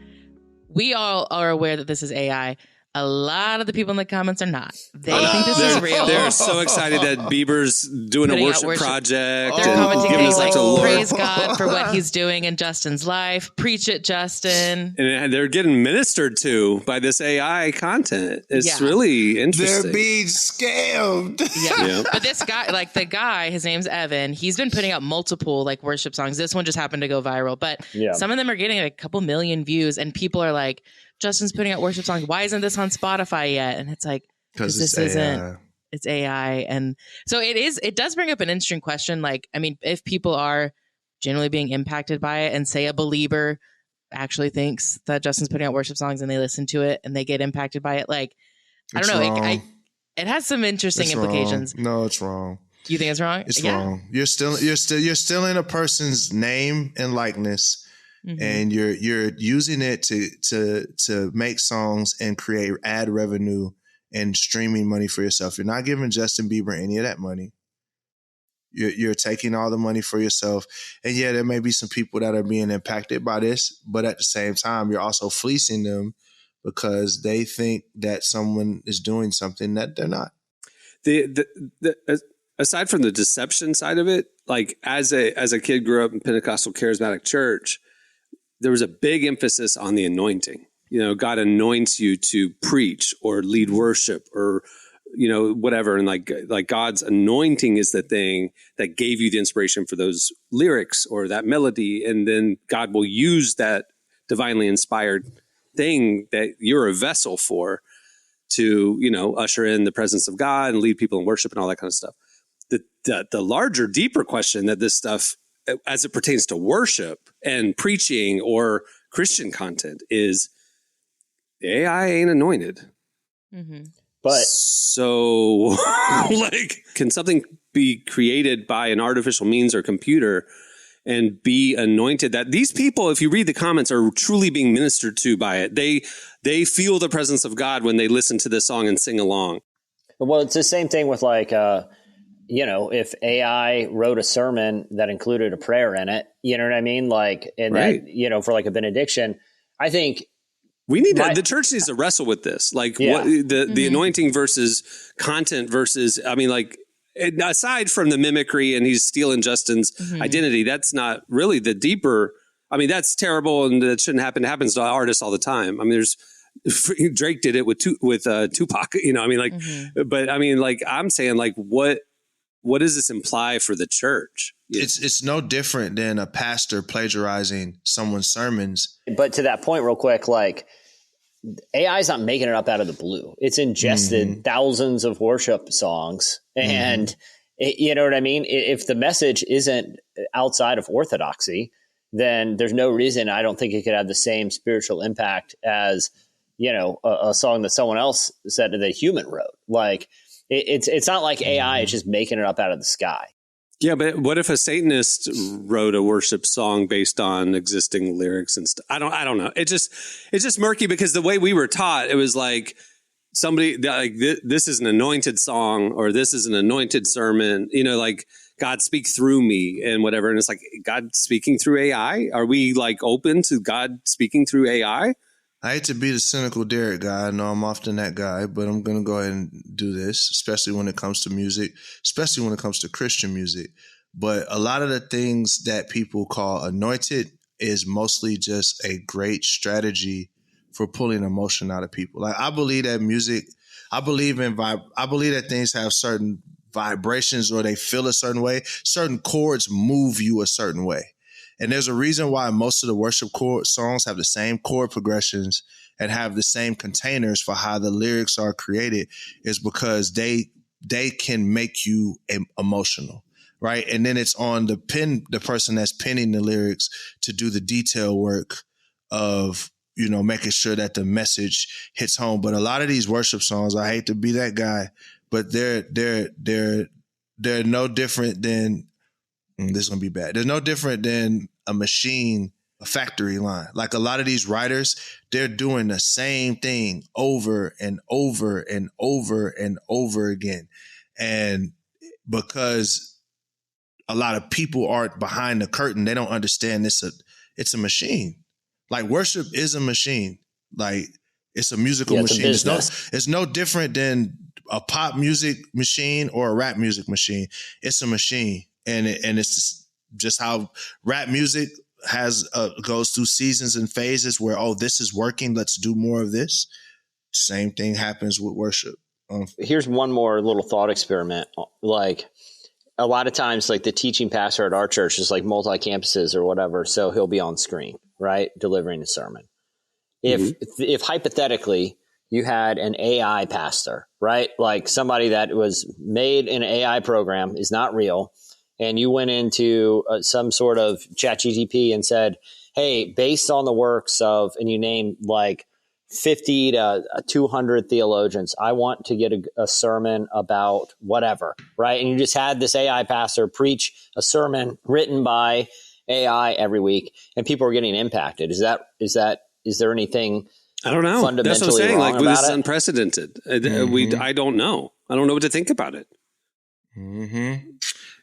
We all are aware that this is AI. A lot of the people in the comments are not. They think this is real. They're so excited that Bieber's doing Putting a out worship project. They're and commenting giving things us like, to the Lord. praise God for what he's doing in Justin's life. Preach it, Justin. And they're getting ministered to by this AI content. It's Yeah. really interesting. They're being scammed. Yeah. Yeah. But this guy, like the guy, his name's Evan. He's been putting out multiple like worship songs. This one just happened to go viral, but some of them are getting a couple million views, and people are like, Justin's putting out worship songs. Why isn't this on Spotify yet? And it's like, because this isn't. It's AI. And so it does bring up an interesting question. Like, I mean, if people are generally being impacted by it, and say a believer actually thinks that Justin's putting out worship songs and they listen to it and they get impacted by it, like, I don't know. It has some interesting implications. Wrong. No, it's wrong. You think it's wrong? It's wrong. You're still in a person's name and likeness. Mm-hmm. And you're using it to make songs and create ad revenue and streaming money for yourself. You're not giving Justin Bieber any of that money. You're taking all the money for yourself. And yeah, there may be some people that are being impacted by this, but at the same time, you're also fleecing them because they think that someone is doing something that they're not. Aside from the deception side of it, like as a kid grew up in Pentecostal charismatic church, there was a big emphasis on the anointing. You know, God anoints you to preach or lead worship or, you know, whatever. And like God's anointing is the thing that gave you the inspiration for those lyrics or that melody. And then God will use that divinely inspired thing that you're a vessel for to, you know, usher in the presence of God and lead people in worship and all that kind of stuff. The larger, deeper question that this stuff, as it pertains to worship and preaching or Christian content, is the AI ain't anointed. Mm-hmm. But so, like, can something be created by an artificial means or computer and be anointed? That these people, if you read the comments, are truly being ministered to by it. They feel the presence of God when they listen to this song and sing along. Well, it's the same thing with like, you know, if AI wrote a sermon that included a prayer in it, you know what I mean? Like, and right. that, you know, for like a benediction, I think we need the church needs to wrestle with this. Like what the anointing versus content versus, I mean, like, aside from the mimicry and he's stealing Justin's identity, that's not really the deeper. I mean, that's terrible and that shouldn't happen. It happens to artists all the time. I mean, Drake did it with Tupac, you know, I mean, like, but I mean, like, I'm saying, like, what does this imply for the church? It's no different than a pastor plagiarizing someone's sermons. But to that point real quick, like AI is not making it up out of the blue. It's ingested thousands of worship songs and you know what I mean? If the message isn't outside of orthodoxy, then there's no reason I don't think it could have the same spiritual impact as, you know, a song that someone else said that a human wrote. Like it's not like AI is just making it up out of the sky. Yeah, but what if a Satanist wrote a worship song based on existing lyrics and stuff? I don't know. It's just murky because the way we were taught, it was like somebody like this is an anointed song or this is an anointed sermon. You know, like God speak through me and whatever. And it's like God speaking through AI. Are we like open to God speaking through AI? I hate to be the cynical Derek guy. I know I'm often that guy, but I'm going to go ahead and do this, especially when it comes to music, especially when it comes to Christian music. But a lot of the things that people call anointed is mostly just a great strategy for pulling emotion out of people. Like I believe that music, I believe that things have certain vibrations or they feel a certain way. Certain chords move you a certain way. And there's a reason why most of the worship songs have the same chord progressions and have the same containers for how the lyrics are created is because they can make you emotional, right? And then it's on the person that's penning the lyrics to do the detail work of, you know, making sure that the message hits home. But a lot of these worship songs, I hate to be that guy, but they're no different than this is going to be bad. They're no different than a machine, a factory line. Like a lot of these writers, they're doing the same thing over and over and over and over again. And because a lot of people aren't behind the curtain, they don't understand it's a machine. Like worship is a machine. Like It's a musical It's a machine. business. It's no different than a pop music machine or a rap music machine. It's a machine, and it's just how rap music goes through seasons and phases where, oh, this is working, let's do more of this. Same thing happens with worship. Here's one more little thought experiment. Like a lot of times, like the teaching pastor at our church is like multi-campuses or whatever. So he'll be on screen, right? Delivering a sermon. If hypothetically you had an AI pastor, right? Like somebody that was made in an AI program, is not real. And you went into some sort of ChatGPT and said, hey, based on the works of, and you named like 50 to 200 theologians, I want to get a sermon about whatever, right? And you just had this AI pastor preach a sermon written by AI every week, and people are getting impacted. Is there anything? I don't know. Fundamentally That's what I'm saying. wrong Like, this is about it? unprecedented. I don't know. I don't know what to think about it. Mm-hmm.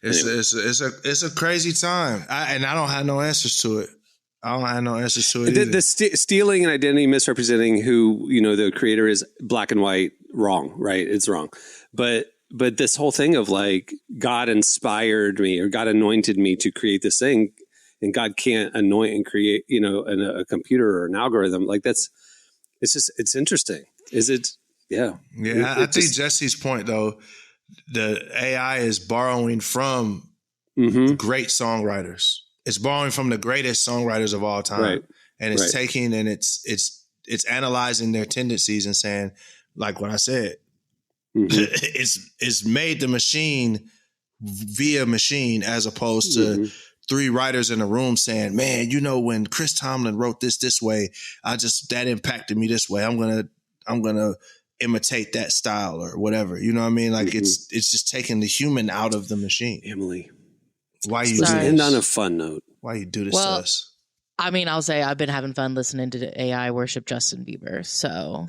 It's a crazy time, and I don't have no answers to it. The stealing and identity misrepresenting who the creator is, black and white, wrong, right? It's wrong, but this whole thing of like God inspired me or God anointed me to create this thing, and God can't anoint and create a computer or an algorithm. Like it's interesting. Is it? Yeah. I think Jesse's point though, the AI is borrowing from great songwriters. It's borrowing from the greatest songwriters of all time, right. And it's taking and it's analyzing their tendencies and saying, like what I said, it's made the machine via machine as opposed to three writers in a room saying, man, when Chris Tomlin wrote this way, that impacted me this way. I'm gonna imitate that style or whatever. You know what I mean? Like it's just taking the human out of the machine. Emily. Why you end on a fun note? Why you do this to us? I mean, I'll say I've been having fun listening to AI worship Justin Bieber. So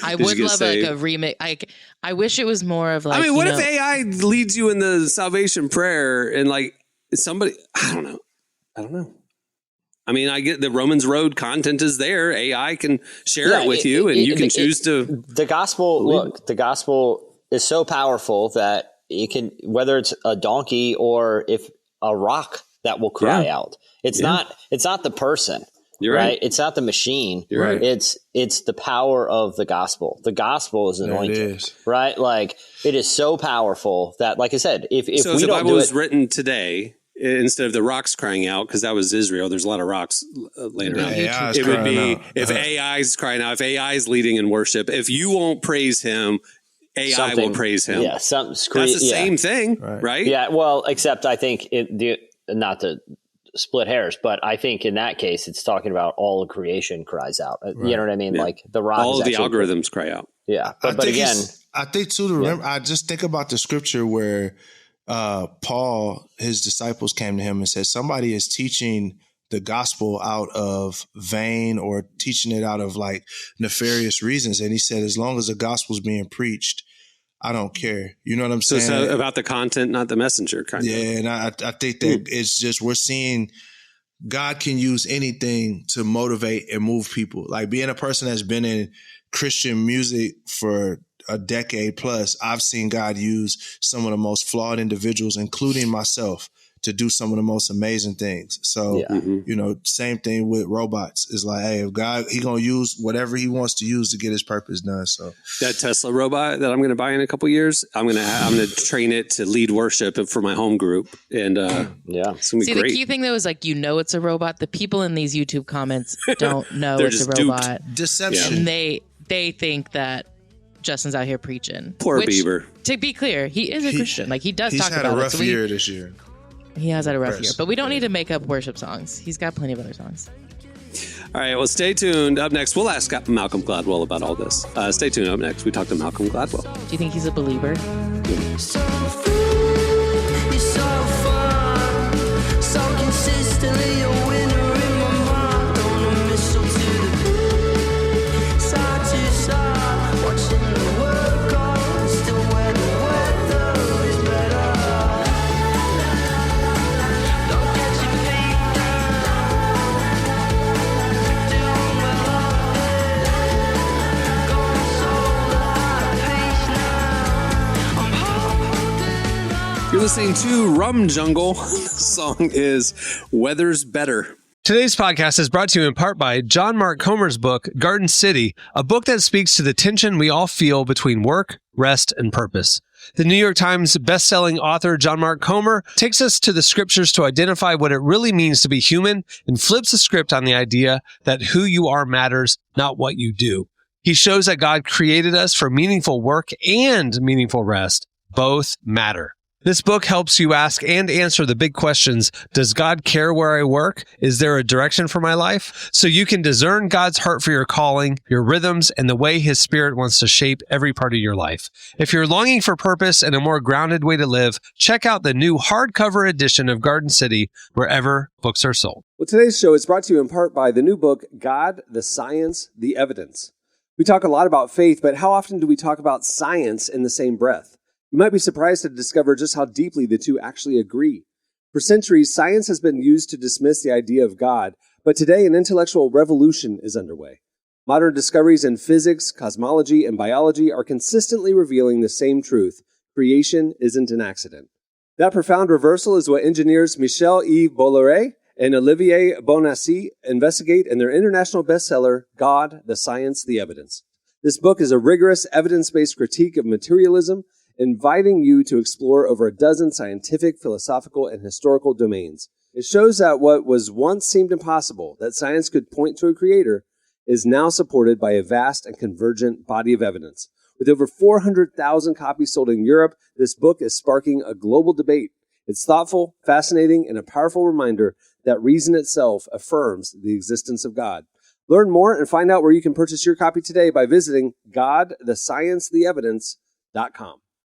I would love like a remix. I wish it was more of like. I mean, what if AI leads you in the salvation prayer and like somebody? I don't know. I mean, I get the Romans Road content is there. AI can share it with you, and you can choose to. The gospel, the gospel is so powerful that it can, whether it's a donkey or if a rock that will cry out. It's not the person. You're right. It's not the machine. You're right. It's the power of the gospel. The gospel is anointed, right? Like it is so powerful that, like I said, if the Bible was written today, instead of the rocks crying out, because that was Israel, there's a lot of rocks laying around. It would be if AI's crying out, if AI's leading in worship, if you won't praise him, AI will praise him. Yeah, that's the same thing, right? Yeah, well, except I think not to split hairs, but I think in that case, it's talking about all of creation cries out. Right. You know what I mean? Yeah. Like the rock. All of the algorithms cry out. Yeah, but again, I think too. To remember, I just think about the scripture where Paul, his disciples came to him and said, somebody is teaching the gospel out of vain or teaching it out of like nefarious reasons. And he said, as long as the gospel's being preached, I don't care. You know what I'm saying? So about the content, not the messenger kind of. Yeah, and I think that it's just, we're seeing God can use anything to motivate and move people. Like being a person that's been in Christian music for a decade plus, I've seen God use some of the most flawed individuals, including myself, to do some of the most amazing things. So, same thing with robots. It's like, hey, if God, he going to use whatever he wants to use to get his purpose done. So that Tesla robot that I'm going to buy in a couple years, I'm going to train it to lead worship for my home group. And it's going to be great. The key thing though is like, it's a robot. The people in these YouTube comments don't know it's a robot. Deception. And they think that Justin's out here preaching. Poor Bieber. To be clear, he is a Christian. Like he does talk about it. He's had a rough year this year. He has had a rough year, but we don't need to make up worship songs. He's got plenty of other songs. All right, well, stay tuned. Up next, we'll ask Malcolm Gladwell about all this. Stay tuned. Up next, we talk to Malcolm Gladwell. Do you think he's a believer? So free, you're so fun, so consistently a winner in my mind. On a missile to the beat, side to side, watching the world go, still when the weather is better. Don't get your feet down, doing well all day. You're listening to Rum Jungle. The song is Weather's Better. Today's podcast is brought to you in part by John Mark Comer's book, Garden City, a book that speaks to the tension we all feel between work, rest, and purpose. The New York Times bestselling author John Mark Comer takes us to the scriptures to identify what it really means to be human and flips the script on the idea that who you are matters, not what you do. He shows that God created us for meaningful work and meaningful rest. Both matter. This book helps you ask and answer the big questions. Does God care where I work? Is there a direction for my life? So you can discern God's heart for your calling, your rhythms, and the way His Spirit wants to shape every part of your life. If you're longing for purpose and a more grounded way to live, check out the new hardcover edition of Garden City wherever books are sold. Well, today's show is brought to you in part by the new book, God, the Science, the Evidence. We talk a lot about faith, but how often do we talk about science in the same breath? You might be surprised to discover just how deeply the two actually agree. For centuries, science has been used to dismiss the idea of God, but today an intellectual revolution is underway. Modern discoveries in physics, cosmology, and biology are consistently revealing the same truth: creation isn't an accident. That profound reversal is what engineers Michel-Yves Bolloré and Olivier Bonassi investigate in their international bestseller, God, the Science, the Evidence. This book is a rigorous, evidence-based critique of materialism, inviting you to explore over a dozen scientific, philosophical, and historical domains. It shows that what was once seemed impossible, that science could point to a creator, is now supported by a vast and convergent body of evidence. With over 400,000 copies sold in Europe, this book is sparking a global debate. It's thoughtful, fascinating, and a powerful reminder that reason itself affirms the existence of God. Learn more and find out where you can purchase your copy today by visiting godthesciencetheevidence.com.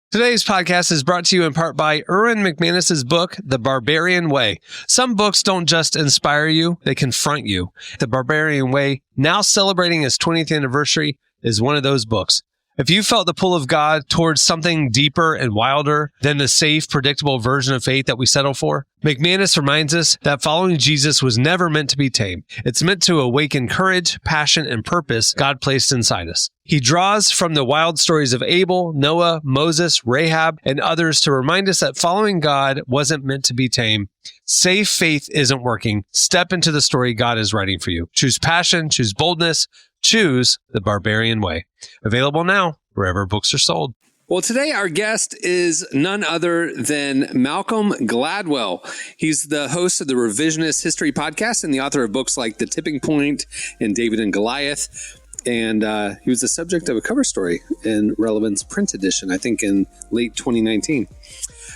Today's podcast is brought to you in part by Erwin McManus's book, The Barbarian Way. Some books don't just inspire you, they confront you. The Barbarian Way, now celebrating its 20th anniversary, is one of those books. If you felt the pull of God towards something deeper and wilder than the safe, predictable version of faith that we settle for, McManus reminds us that following Jesus was never meant to be tame. It's meant to awaken courage, passion, and purpose God placed inside us. He draws from the wild stories of Abel, Noah, Moses, Rahab, and others to remind us that following God wasn't meant to be tame. Safe faith isn't working. Step into the story God is writing for you. Choose passion, choose boldness, choose the Barbarian Way. Available now wherever books are sold. Well, today our guest is none other than Malcolm Gladwell. He's the host of the Revisionist History podcast and the author of books like The Tipping Point and David and Goliath. And he was the subject of a cover story in Relevance print edition, I think in late 2019.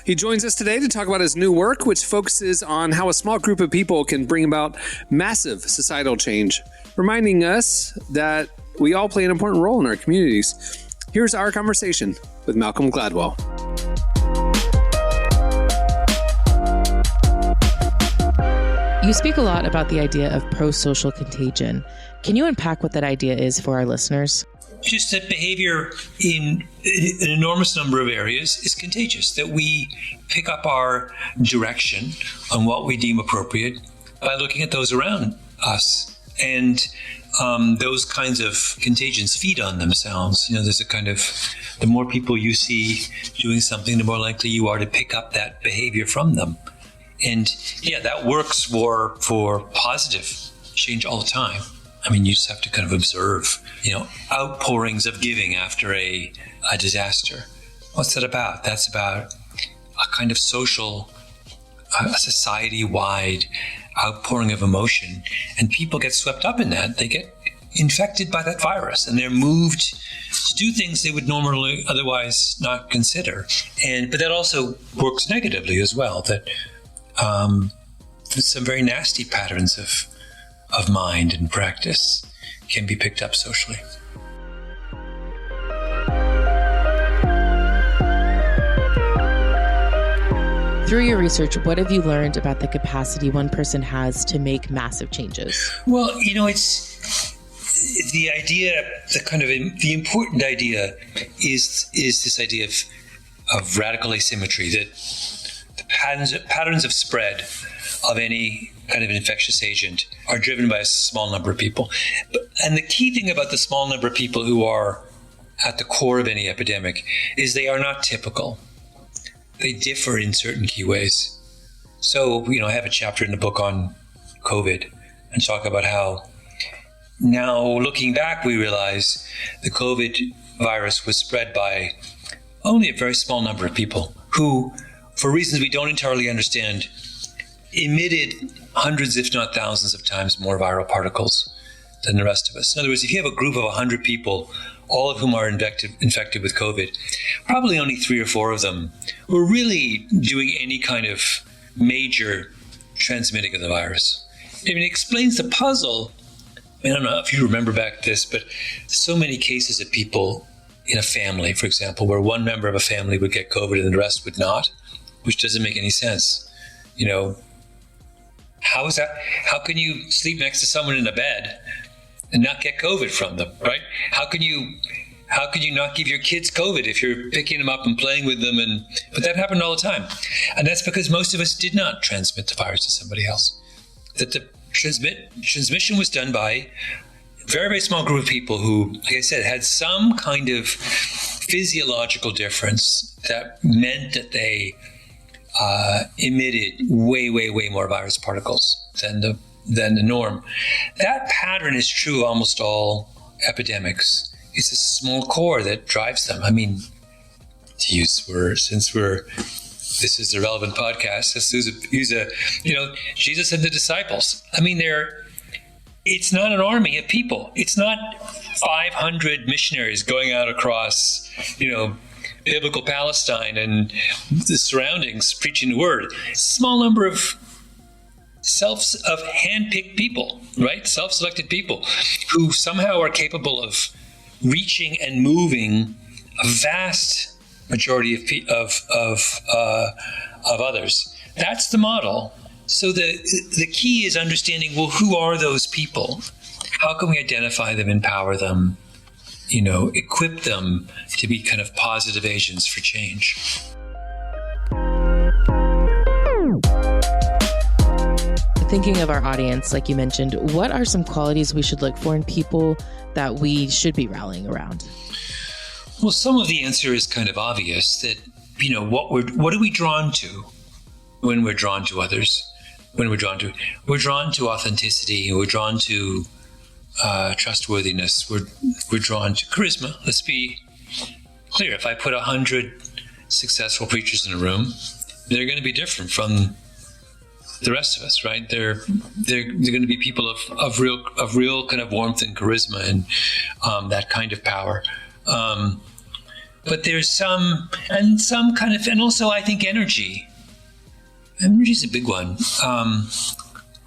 He joins us today to talk about his new work, which focuses on how a small group of people can bring about massive societal change, reminding us that we all play an important role in our communities. Here's our conversation with Malcolm Gladwell. You speak a lot about the idea of pro-social contagion. Can you unpack what that idea is for our listeners? Just that behavior in an enormous number of areas is contagious, that we pick up our direction on what we deem appropriate by looking at those around us. And those kinds of contagions feed on themselves. You know, there's a kind of, the more people you see doing something, the more likely you are to pick up that behavior from them. And yeah, that works for positive change all the time. I mean, you just have to kind of observe, outpourings of giving after a disaster. What's that about? That's about a kind of social, a society-wide outpouring of emotion. And people get swept up in that. They get infected by that virus, and they're moved to do things they would normally otherwise not consider. But that also works negatively as well, that some very nasty patterns of mind and practice can be picked up socially. Through your research, what have you learned about the capacity one person has to make massive changes? Well, it's the idea, the important idea is this idea of radical asymmetry, that the patterns of spread of any kind of infectious agent are driven by a small number of people. And the key thing about the small number of people who are at the core of any epidemic is they are not typical. they differ in certain key ways. So, I have a chapter in the book on COVID and talk about how now looking back, we realize the COVID virus was spread by only a very small number of people who, for reasons we don't entirely understand, emitted hundreds, if not thousands of times more viral particles than the rest of us. In other words, if you have a group of 100 people, all of whom are infected with COVID, probably only 3 or 4 of them were really doing any kind of major transmitting of the virus. I mean, it explains the puzzle. I don't know if you remember back this, but so many cases of people in a family, for example, where one member of a family would get COVID and the rest would not, which doesn't make any sense. How is that? How can you sleep next to someone in a bed and not get COVID from them, right? How can you not give your kids COVID if you're picking them up and playing with them? But that happened all the time. And that's because most of us did not transmit the virus to somebody else. That the transmission was done by a very, very small group of people who, like I said, had some kind of physiological difference that meant that they emitted way, way, way more virus particles than the norm. That pattern is true of almost all epidemics. It's a small core that drives them. I mean, to use this is a relevant podcast, let's use Jesus and the disciples. I mean, it's not an army of people. It's not 500 missionaries going out across, biblical Palestine and the surroundings preaching the word. It's a small number of hand-picked people, right? Self-selected people who somehow are capable of reaching and moving a vast majority of others. That's the model. So the key is understanding, well, who are those people? How can we identify them, empower them, equip them to be kind of positive agents for change? Thinking of our audience, like you mentioned, what are some qualities we should look for in people that we should be rallying around? Well, some of the answer is kind of obvious that, what are we drawn to when we're drawn to others? We're drawn to authenticity. We're drawn to trustworthiness. We're drawn to charisma. Let's be clear. If I put 100 successful preachers in a room, they're going to be different from the rest of us, right? They're going to be people of real kind of warmth and charisma and that kind of power. But there's some kind of, and also I think energy. Energy is a big one.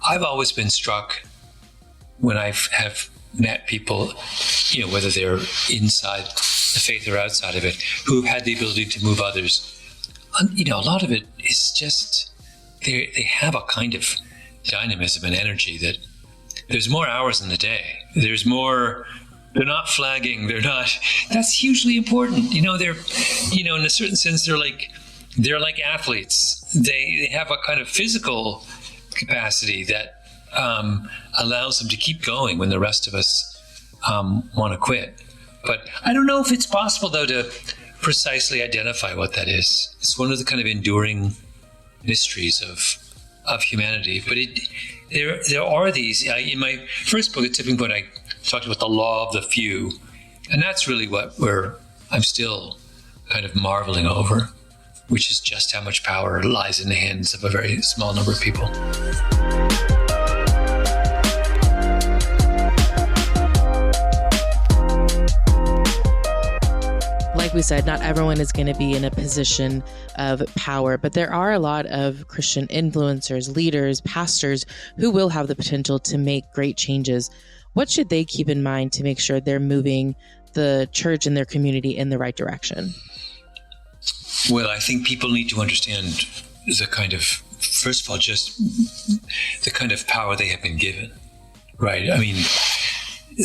I've always been struck when I have met people, whether they're inside the faith or outside of it, who've had the ability to move others. A lot of it is just, they have a kind of dynamism and energy that there's more hours in the day. There's more, they're not flagging. That's hugely important. They're, in a certain sense, they're like athletes. They have a kind of physical capacity that allows them to keep going when the rest of us want to quit. But I don't know if it's possible, though, to precisely identify what that is. It's one of the kind of enduring mysteries of humanity. But there are these. In my first book, The Tipping Point, I talked about the law of the few. And that's really what I'm still kind of marveling over, which is just how much power lies in the hands of a very small number of people. Like we said, not everyone is going to be in a position of power, but there are a lot of Christian influencers, leaders, pastors who will have the potential to make great changes. What should they keep in mind to make sure they're moving the church and their community in the right direction? Well, I think people need to understand the kind of, first of all, just the kind of power they have been given, right? I mean,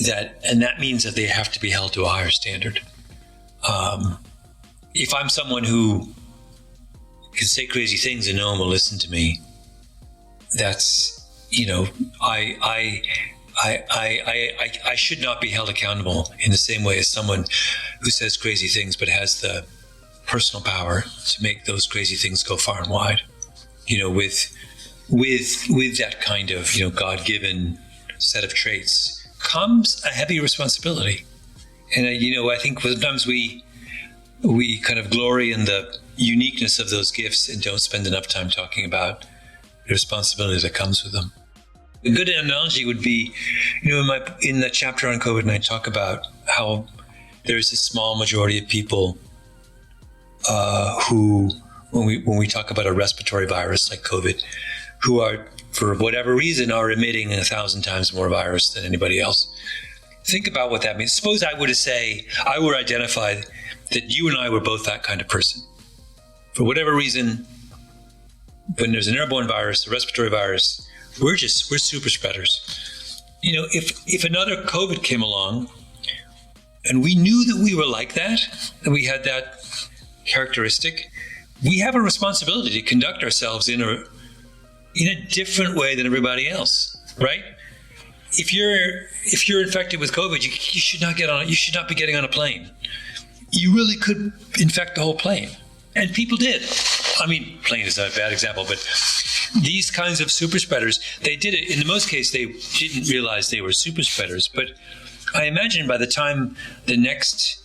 that means that they have to be held to a higher standard. If I'm someone who can say crazy things and no one will listen to me, that's, I should not be held accountable in the same way as someone who says crazy things but has the personal power to make those crazy things go far and wide. You know, with that kind of, you know, God-given set of traits comes a heavy responsibility. And I think sometimes we kind of glory in the uniqueness of those gifts and don't spend enough time talking about the responsibility that comes with them. A good analogy would be, in the chapter on COVID, I talk about how there's a small majority of people who, when we talk about a respiratory virus like COVID, who are, for whatever reason, are emitting 1,000 times more virus than anybody else. Think about what that means. Suppose I were to identify that you and I were both that kind of person. For whatever reason, when there's an airborne virus, a respiratory virus, we're super spreaders. If another COVID came along and we knew that we were like that, and we had that characteristic, we have a responsibility to conduct ourselves in a different way than everybody else, right? If you're infected with COVID, you should not be getting on a plane. You really could infect the whole plane. And people did. I mean, plane is not a bad example, but these kinds of super spreaders, they did it. In most cases, they didn't realize they were super spreaders. But I imagine by the time the next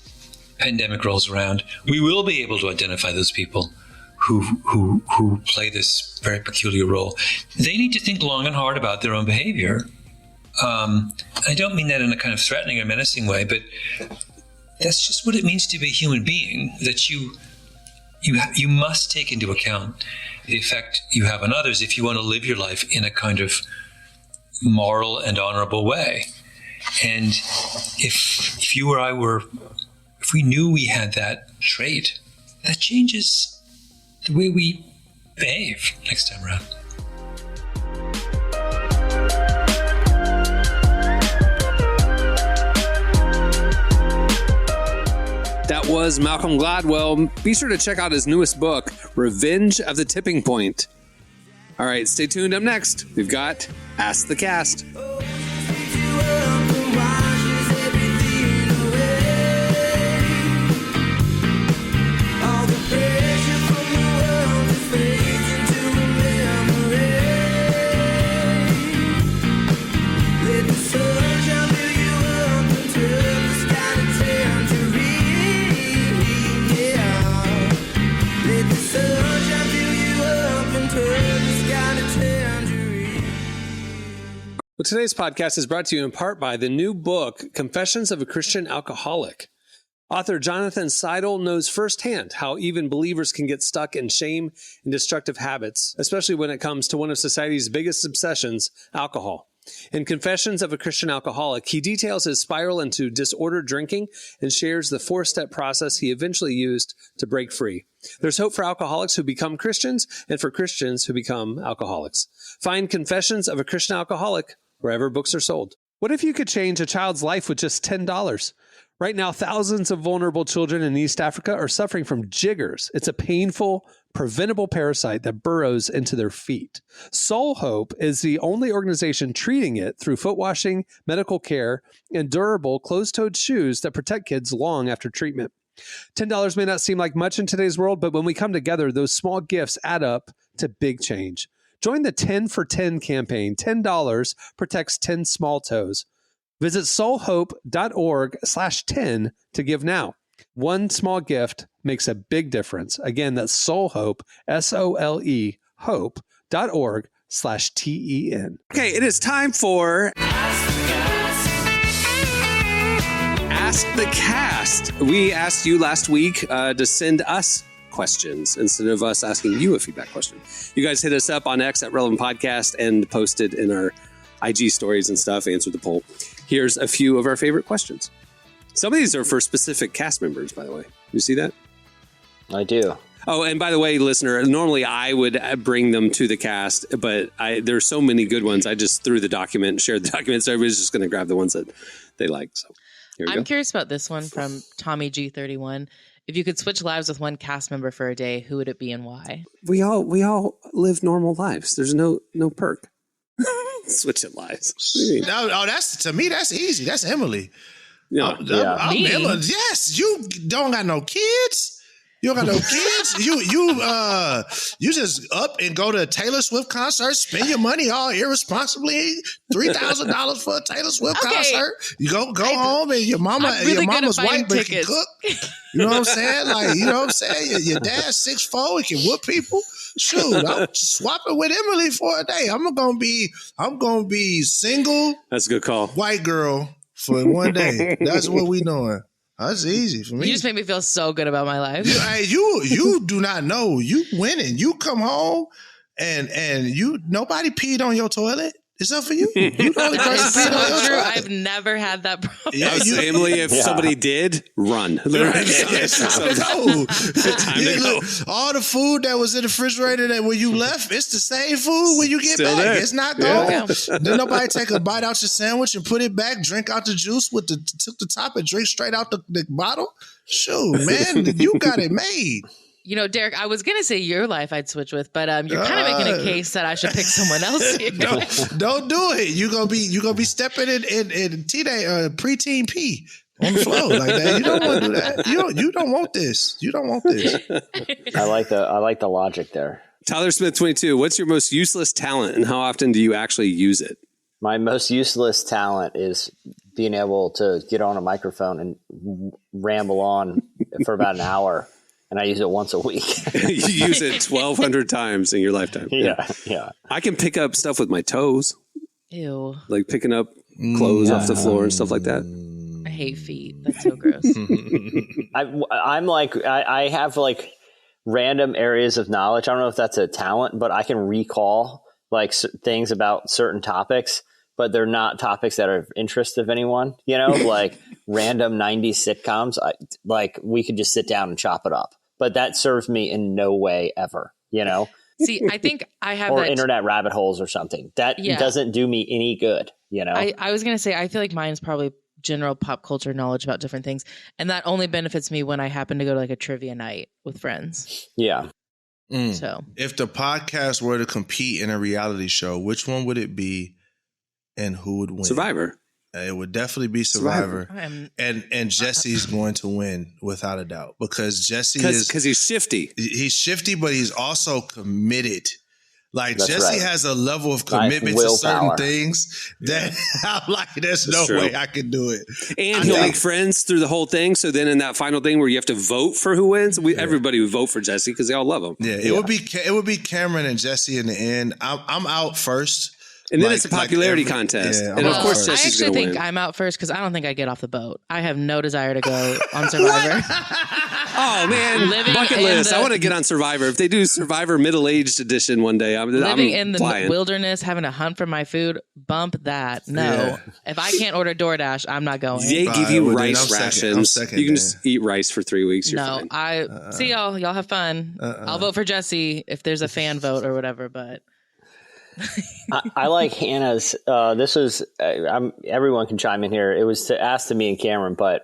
pandemic rolls around, we will be able to identify those people who play this very peculiar role. They need to think long and hard about their own behavior. I don't mean that in a kind of threatening or menacing way, but that's just what it means to be a human being, that you must take into account the effect you have on others if you want to live your life in a kind of moral and honorable way. And if you or I if we knew we had that trait, that changes the way we behave next time around. That was Malcolm Gladwell. Be sure to check out his newest book, Revenge of the Tipping Point. All right, stay tuned. Up next, we've got Ask the Cast. Well, today's podcast is brought to you in part by the new book, Confessions of a Christian Alcoholic. Author Jonathan Seidel knows firsthand how even believers can get stuck in shame and destructive habits, especially when it comes to one of society's biggest obsessions, alcohol. In Confessions of a Christian Alcoholic, he details his spiral into disordered drinking and shares the 4-step process he eventually used to break free. There's hope for alcoholics who become Christians and for Christians who become alcoholics. Find Confessions of a Christian Alcoholic wherever books are sold. What if you could change a child's life with just $10? Right now, thousands of vulnerable children in East Africa are suffering from jiggers. It's a painful, preventable parasite that burrows into their feet. Soul Hope is the only organization treating it through foot washing, medical care, and durable closed-toed shoes that protect kids long after treatment. $10 may not seem like much in today's world, but when we come together, those small gifts add up to big change. Join the 10 for 10 campaign. $10 protects 10 small toes. Visit soulhope.org/10 to give now. One small gift makes a big difference. Again, that's Soulhope, SOLE, hope.org/TEN. Okay, it is time for Ask the Cast. We asked you last week to send us questions instead of us asking you a feedback question. You guys hit us up on X at Relevant Podcast and posted in our IG stories and stuff, answered the poll. Here's a few of our favorite questions. Some of these are for specific cast members, by the way. You see that? I do. Oh, and by the way, listener, normally I would bring them to the cast, but there's so many good ones. I just threw the document and shared the document, so everybody's just going to grab the ones that they like. So here we go. I'm curious about this one from Tommy G31. If you could switch lives with one cast member for a day, who would it be and why? We all live normal lives. There's no perk. Switching lives. That's to me. That's easy. That's Emily. Yeah. I'm Emily. Yes, you don't got no kids. You don't got no kids. You just up and go to a Taylor Swift concert, spend your money all irresponsibly, $3,000 for a Taylor Swift concert. You go home and your mama's white, but can cook. You know what I'm saying? Like, you know what I'm saying? Your dad's 6'4" and can whoop people. Shoot, I'm swapping with Emily for a day. I'm gonna be single. That's a good call. White girl for one day. That's what we doing. That's easy for me. You just made me feel so good about my life. You do not know. You winning. You come home and nobody peed on your toilet. Except for you. You the only person peed on your toilet. I've never had that problem. Yeah, Emily, if somebody did, run. All the food that was in the refrigerator that when you left, it's the same food when you get Still back. there. It's not gone. Then nobody take a bite out your sandwich and put it back, drink out the juice took the top and drink straight out the bottle. Shoot, man, you got it made. You know, Derek, I was going to say your life I'd switch with, but you're kind of making a case that I should pick someone else here. Don't do it. You're gonna be stepping in preteen pee on the floor like that. You don't want to do that. You don't want this. You don't want this. I like the logic there. Tyler Smith, 22. What's your most useless talent, and how often do you actually use it? My most useless talent is being able to get on a microphone and ramble on for about an hour. And I use it once a week. You use it 1,200 times in your lifetime. Yeah. I can pick up stuff with my toes, Ew. like picking up clothes off the floor and stuff like that. I hate feet. That's so gross. I have like random areas of knowledge. I don't know if that's a talent, but I can recall like things about certain topics, but they're not topics that are of interest of anyone, like random 90s sitcoms. Like we could just sit down and chop it up, but that serves me in no way ever, See, I think I have or that internet rabbit holes or something that doesn't do me any good, I was going to say, I feel like mine's probably general pop culture knowledge about different things. And that only benefits me when I happen to go to like a trivia night with friends. Yeah. So if the podcast were to compete in a reality show, which one would it be and who would win? Survivor. It would definitely be Survivor. And Jesse's going to win without a doubt because Jesse because he's shifty. He's shifty, but he's also committed. Like That's Jesse right. has a level of commitment to certain things that I'm like, there's no way I can do it. And he'll make friends through the whole thing. So then in that final thing where you have to vote for who wins, everybody would vote for Jesse because they all love him. Yeah, it would be Cameron and Jesse in the end. I'm out first. And then it's a popularity contest. Yeah, and of course, I Jesse's actually going to think win. I'm out first because I don't think I get off the boat. I have no desire to go on Survivor. Oh, man. Living Bucket in list. the- I want to get on Survivor. If they do Survivor middle-aged edition one day, I'm Living in the flying. wilderness, having to hunt for my food, bump that. No. Yeah. If I can't order DoorDash, I'm not going. They give you Well, then rice I'm second. rations. I'm second, You can man. just eat rice for 3 weeks. You're No, fine. see y'all. Y'all have fun. I'll vote for Jesse if there's a fan vote or whatever, but I like Hannah's. This was everyone can chime in here. It was asked to me and Cameron, but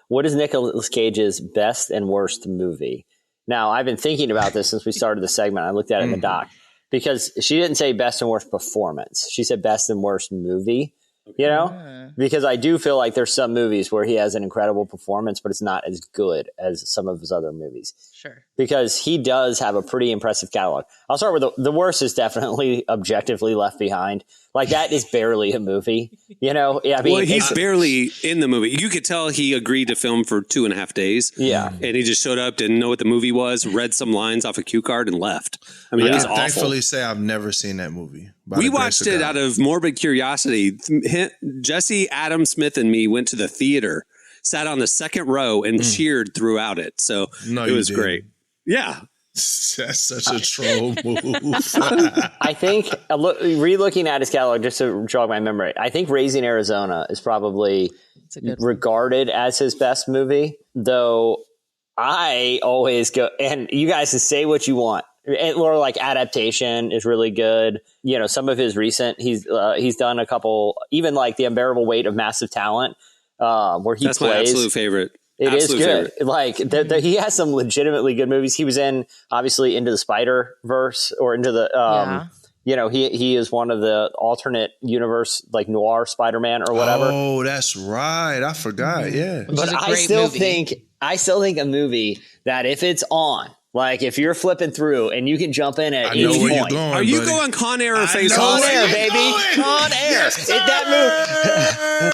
what is Nicolas Cage's best and worst movie? Now, I've been thinking about this since we started the segment. I looked at it in the doc because she didn't say best and worst performance. She said best and worst movie. Because I do feel like there's some movies where he has an incredible performance, but it's not as good as some of his other movies. sure. Because he does have a pretty impressive catalog. I'll start with the worst is definitely Objectively Left Behind. Like that is barely a movie, Yeah, I mean, Well, he's barely in the movie. You could tell he agreed to film for 2.5 days. Yeah. And he just showed up, didn't know what the movie was, read some lines off a cue card and left. I mean, I it was can awful. thankfully say I've never seen that movie. by We the grace watched of it God. out of morbid curiosity. Jesse, Adam Smith, and me went to the theater, sat on the second row, and cheered throughout it. So No, it you was didn't. great. Yeah. That's such a troll move. I think re-looking at his catalog, just to jog my memory, I think Raising Arizona is probably It's a good one. regarded as his best movie, though I always go, and you guys can say what you want. Or like Adaptation is really good. Some of his recent, he's done a couple, even like The Unbearable Weight of Massive Talent, where he That's my plays. absolute favorite. It is Absolute good. favorite. Like he has some legitimately good movies. He was in obviously Into the Spider-Verse or into the he is one of the alternate universe, like noir Spider-Man or whatever. Oh, that's right. I forgot. Yeah. Which But is a I great still movie. think a movie that if it's on, like if you're flipping through and you can jump in at I know any where you're point. going. Are you buddy. going Con Air or I Face know Con Off? where Air, you're baby. going. Con Air. Yes, That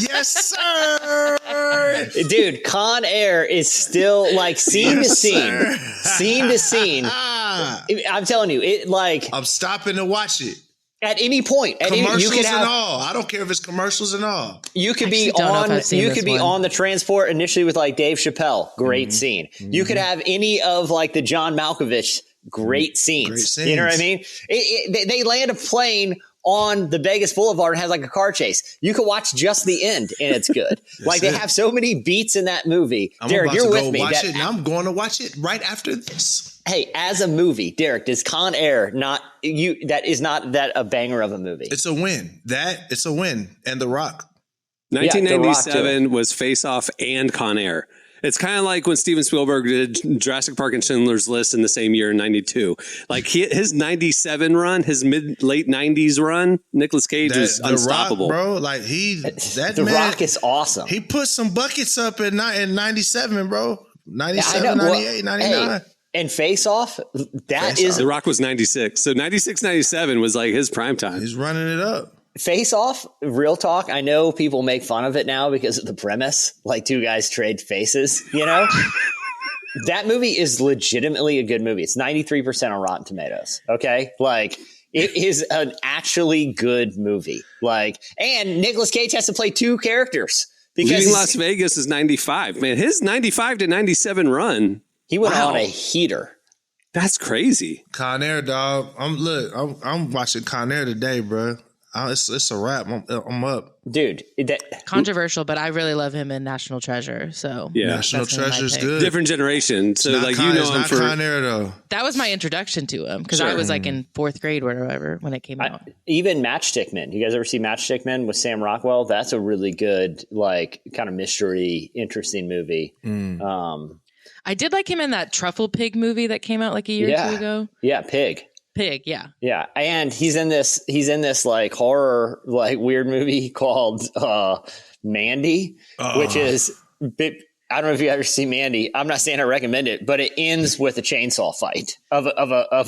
Yes, sir. Dude, Con Air is still like scene Yes, to scene. Ah, I'm telling you, it like I'm stopping to watch it. at any point, Commercials you could and have, all. I don't care if it's commercials and all. you could I be actually don't know if on, I've seen you this could be one. on the transport initially with like Dave Chappelle, great scene. You could have any of like the John Malkovich, great scenes. Great You know what I scenes. mean? They land a plane on the Vegas Boulevard and has like a car chase. You could watch just the end and it's good. Like they it. have so many beats in that movie. I'm Derek, about you're to with go me. watch That- it, and I'm going to watch it right after this. Hey, as a movie, Derek, does Con Air not you? That is not that a banger of a movie. It's a win. It's a win. And The Rock. 1997 was Face Off and Con Air. It's kind of like when Steven Spielberg did Jurassic Park and Schindler's List in the same year in 92. Like his 97 run, his late 90s run, Nicolas Cage was The unstoppable. Rock, bro. Like that The man, Rock is awesome. He put some buckets up in 97, bro. Yeah, I 97, know. Well, 98, 99. hey, and Face Off, that Face is The Rock was 96. So 96, 97 was like his prime time. He's running it up. Face Off. Real talk. I know people make fun of it now because of the premise, like two guys trade faces. You know, that movie is legitimately a good movie. It's 93% on Rotten Tomatoes. Okay, like it is an actually good movie. Like, and Nicolas Cage has to play two characters because Leaving Las Vegas is 95. Man, his 95 to 97 run, he went wow. on a heater. That's crazy. Con Air, dog. I'm watching Con Air today, bro. It's a wrap. I'm up. Dude, that Controversial, but I really love him in National Treasure. So Yeah. National That's one of my Treasure's picks. good. Different generation. So Not like Con, you know it's him not for Con Air though. that was my introduction to him because I was like in fourth grade or whatever when it came out. even Matchstick Men. You guys ever see Matchstick Men with Sam Rockwell? That's a really good, like, kind of mystery, interesting movie. I did like him in that Truffle Pig movie that came out like a year or Yeah. two ago. Yeah, Pig. Pig, yeah. Yeah, and he's in this like horror, like weird movie called Mandy, which is. I don't know if you ever see Mandy. I'm not saying I recommend it, but it ends with a chainsaw fight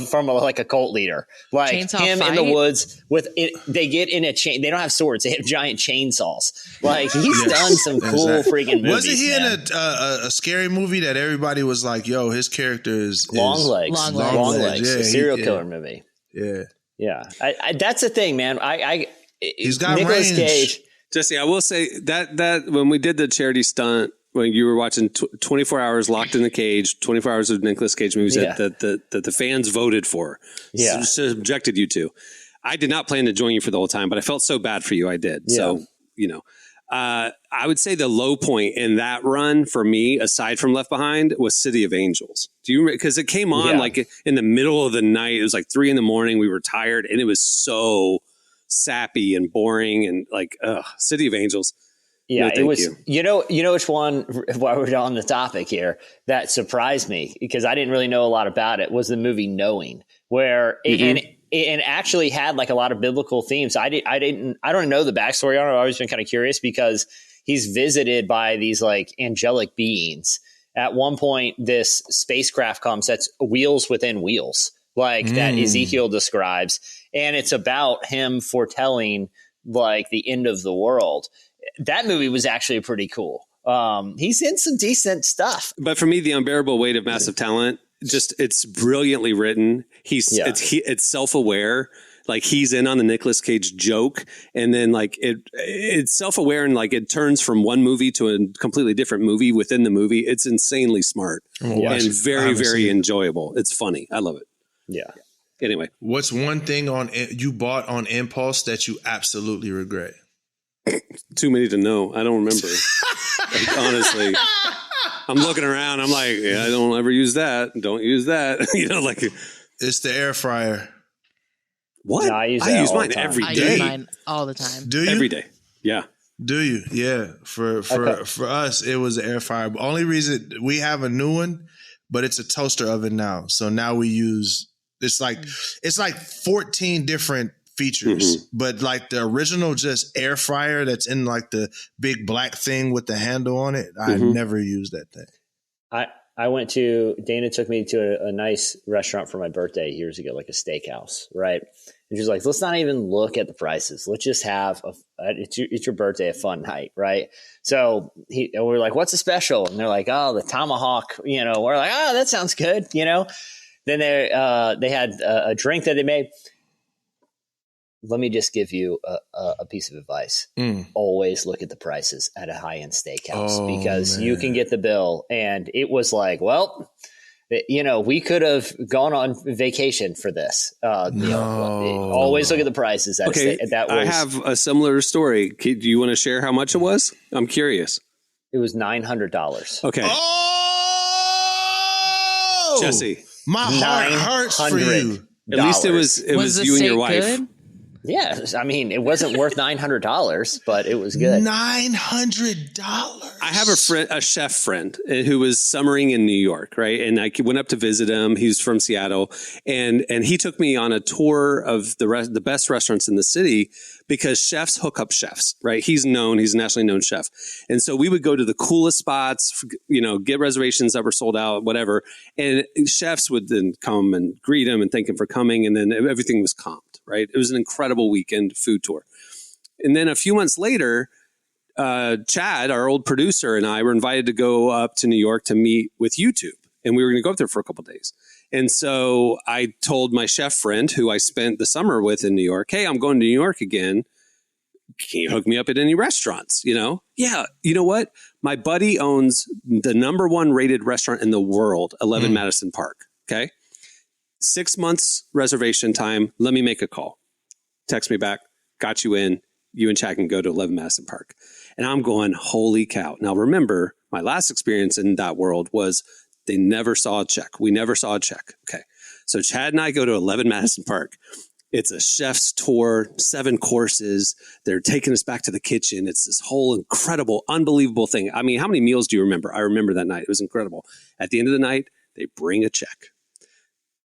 from like a cult leader, like Chainsaw him in the fight? woods with it. They get in a chain. They don't have swords. They have giant chainsaws. Like he's done some cool Exactly. freaking movies. Wasn't he man. in a scary movie that everybody was like, "Yo, his character is Long Legs? Long Long Legs. Legs, Yeah, a serial killer movie. Yeah, Yeah, I that's the thing, man. He's got Nicolas range. Cage. Jesse, I will say that when we did the charity stunt, when you were watching 24 Hours Locked in the Cage, 24 Hours of Nicolas Cage movies Yeah. that the fans voted for, Yeah. subjected you to. I did not plan to join you for the whole time, but I felt so bad for you. I did. Yeah. So, I would say the low point in that run for me, aside from Left Behind, was City of Angels. Do you because it came on Yeah. like in the middle of the night. It was like 3 a.m. We were tired, and it was so sappy and boring and like City of Angels. Yeah, No, it thank was. you. You know which one? While we're on the topic here, that surprised me because I didn't really know a lot about it. Was the movie Knowing, where it actually had like a lot of biblical themes. I don't know the backstory on it. I've always been kind of curious because he's visited by these like angelic beings. At one point, this spacecraft comes that's wheels within wheels, like that Ezekiel describes, and it's about him foretelling like the end of the world. That movie was actually pretty cool. He's in some decent stuff. But for me, The Unbearable Weight of Massive Talent, just it's brilliantly written. It's self-aware. Like he's in on the Nicolas Cage joke, and then like it's self-aware and like it turns from one movie to a completely different movie within the movie. It's insanely smart watch and it. I very, haven't very seen it. enjoyable. It's funny. I love it. Yeah. Anyway, What's one thing you bought on impulse that you absolutely regret? too many to know. I don't remember. Like, honestly, I'm looking around. I'm like, yeah, I don't ever use that. Don't use that. Like It's the air fryer. what? No, I use that all mine the time. every I day. use mine all the time. Do you? Every day. Yeah. Do you? Yeah. For us, it was an air fryer. Only reason we have a new one, but it's a toaster oven now. So now we use It's like 14 different features, but like the original just air fryer that's in like the big black thing with the handle on it. I never used that thing. Dana took me to a nice restaurant for my birthday years ago, like a steakhouse, right? And she was like, let's not even look at the prices. Let's just have it's your birthday, a fun night, right? So we're like, what's a special? And they're like, oh, the tomahawk, We're like, oh, that sounds good, Then they had a drink that they made. Let me just give you a piece of advice. Always look at the prices at a high-end steakhouse because you can get the bill. And it was like, well, we could have gone on vacation for this. Always look at the prices. I have a similar story. Do you want to share how much it was? I'm curious. It was $900. Okay. Oh, Jesse, my heart hurts for you. At least it was the you and your wife. Good? Yeah, I mean, it wasn't worth $900, but it was good. $900. I have a chef friend who was summering in New York, right? And I went up to visit him. He's from Seattle, and he took me on a tour of the best restaurants in the city because chefs hook up chefs, right? He's a nationally known chef, and so we would go to the coolest spots, get reservations that were sold out, whatever, and chefs would then come and greet him and thank him for coming, and then everything was comped. Right. It was an incredible weekend food tour. And then a few months later, Chad, our old producer, and I were invited to go up to New York to meet with YouTube. And we were going to go up there for a couple of days. And so I told my chef friend who I spent the summer with in New York, hey, I'm going to New York again. Can you hook me up at any restaurants? Yeah. You know what? My buddy owns the #1 rated restaurant in the world, 11 Madison Park. Okay. 6 months reservation time. Let me make a call. Text me back. Got you in. You and Chad can go to 11 Madison Park. And I'm going, holy cow. Now, remember, my last experience in that world was they never saw a check. We never saw a check. Okay. So Chad and I go to 11 Madison Park. It's a chef's tour, 7 courses. They're taking us back to the kitchen. It's this whole incredible, unbelievable thing. I mean, how many meals do you remember? I remember that night. It was incredible. At the end of the night, they bring a check.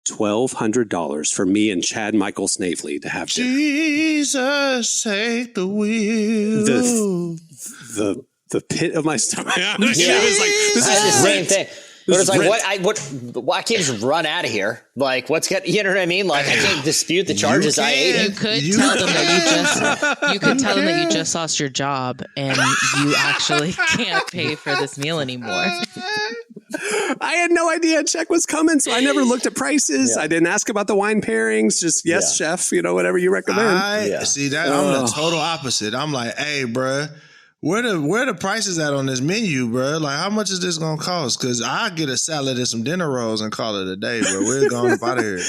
$1,200 for me and Chad Michael Snavely to have dinner. Jesus, take the wheel. The pit of my stomach. Yeah. It was like, this I had the is same rent. thing. But it's like, rent. I can't just run out of here. Like, you know what I mean? Like, I can't dispute the charges I ate. You could tell them that you just lost your job and you actually can't pay for this meal anymore. I had no idea a check was coming, so I never looked at prices. Yeah. I didn't ask about the wine pairings. Just chef, whatever you recommend. See that I'm the total opposite. I'm like, hey, bruh, where the prices at on this menu, bruh? Like, how much is this gonna cost? Because I get a salad and some dinner rolls and call it a day, bro. We're going up out of here.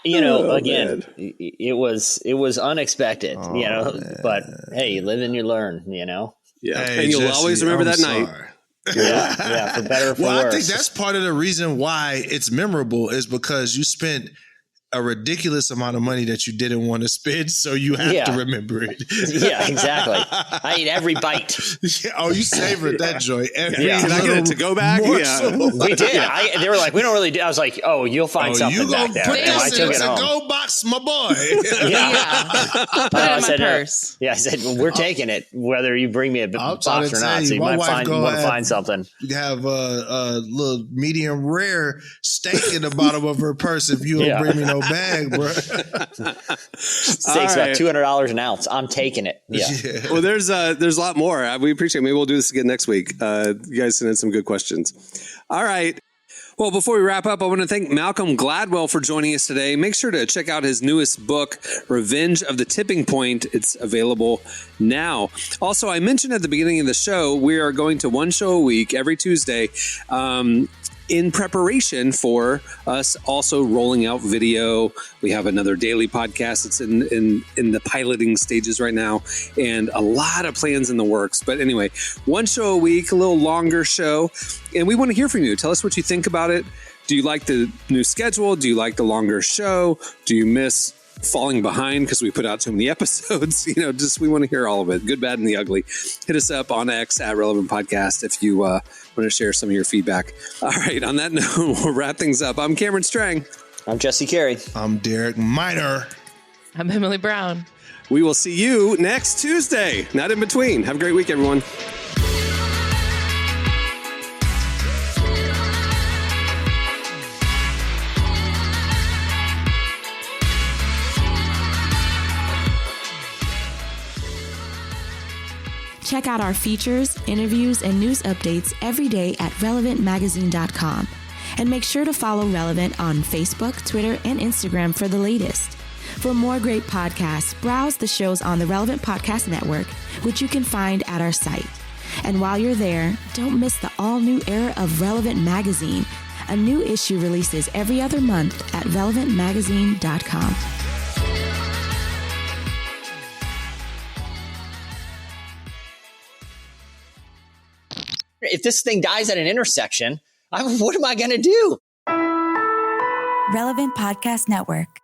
Again, it was unexpected, man. But hey, you live and you learn, Yeah, Hey, and you'll Jesse, always remember that sorry. night. Yeah, for better or for worse. I think that's part of the reason why it's memorable is because you spent a ridiculous amount of money that you didn't want to spend, so you have to remember it. Yeah, exactly. I ate every bite. You savored that joy. Can I get it to go back? Morsel. We did. They were like, we don't really do. I was like, oh, you'll find something back there. Put And I this took it in a home. go box, my boy. I'll put it in my purse. I said, well, we're taking it, whether you bring me a box trying or to not. tell So you, you my might wife want to find something. You have a little medium rare steak in the bottom of her purse if you don't bring me no bag, bro. Steak's about $200 an ounce. I'm taking it. Yeah. Well, there's a lot more. We appreciate it. Maybe we'll do this again next week. You guys sent in some good questions. All right. Well, before we wrap up, I want to thank Malcolm Gladwell for joining us today. Make sure to check out his newest book, Revenge of the Tipping Point. It's available now. Also, I mentioned at the beginning of the show, we are going to one show a week every Tuesday. In preparation for us also rolling out video. We have another daily podcast. It's in the piloting stages right now, and a lot of plans in the works. But anyway, one show a week, a little longer show, and we want to hear from you. Tell us what you think about it. Do you like the new schedule? Do you like the longer show? Do you miss falling behind because we put out too many episodes? We want to hear all of it, good, bad, and the ugly. Hit us up on X at Relevant Podcast if you want to share some of your feedback. All right, on that note, we'll wrap things up. I'm Cameron Strang. I'm Jesse Carey. I'm Derek Miner. I'm Emily Brown. We will see you next Tuesday. Not in between. Have a great week, everyone. Check out our features, interviews, and news updates every day at relevantmagazine.com. And make sure to follow Relevant on Facebook, Twitter, and Instagram for the latest. For more great podcasts, browse the shows on the Relevant Podcast Network, which you can find at our site. And while you're there, don't miss the all-new era of Relevant Magazine. A new issue releases every other month at relevantmagazine.com. If this thing dies at an intersection, what am I going to do? Relevant Podcast Network.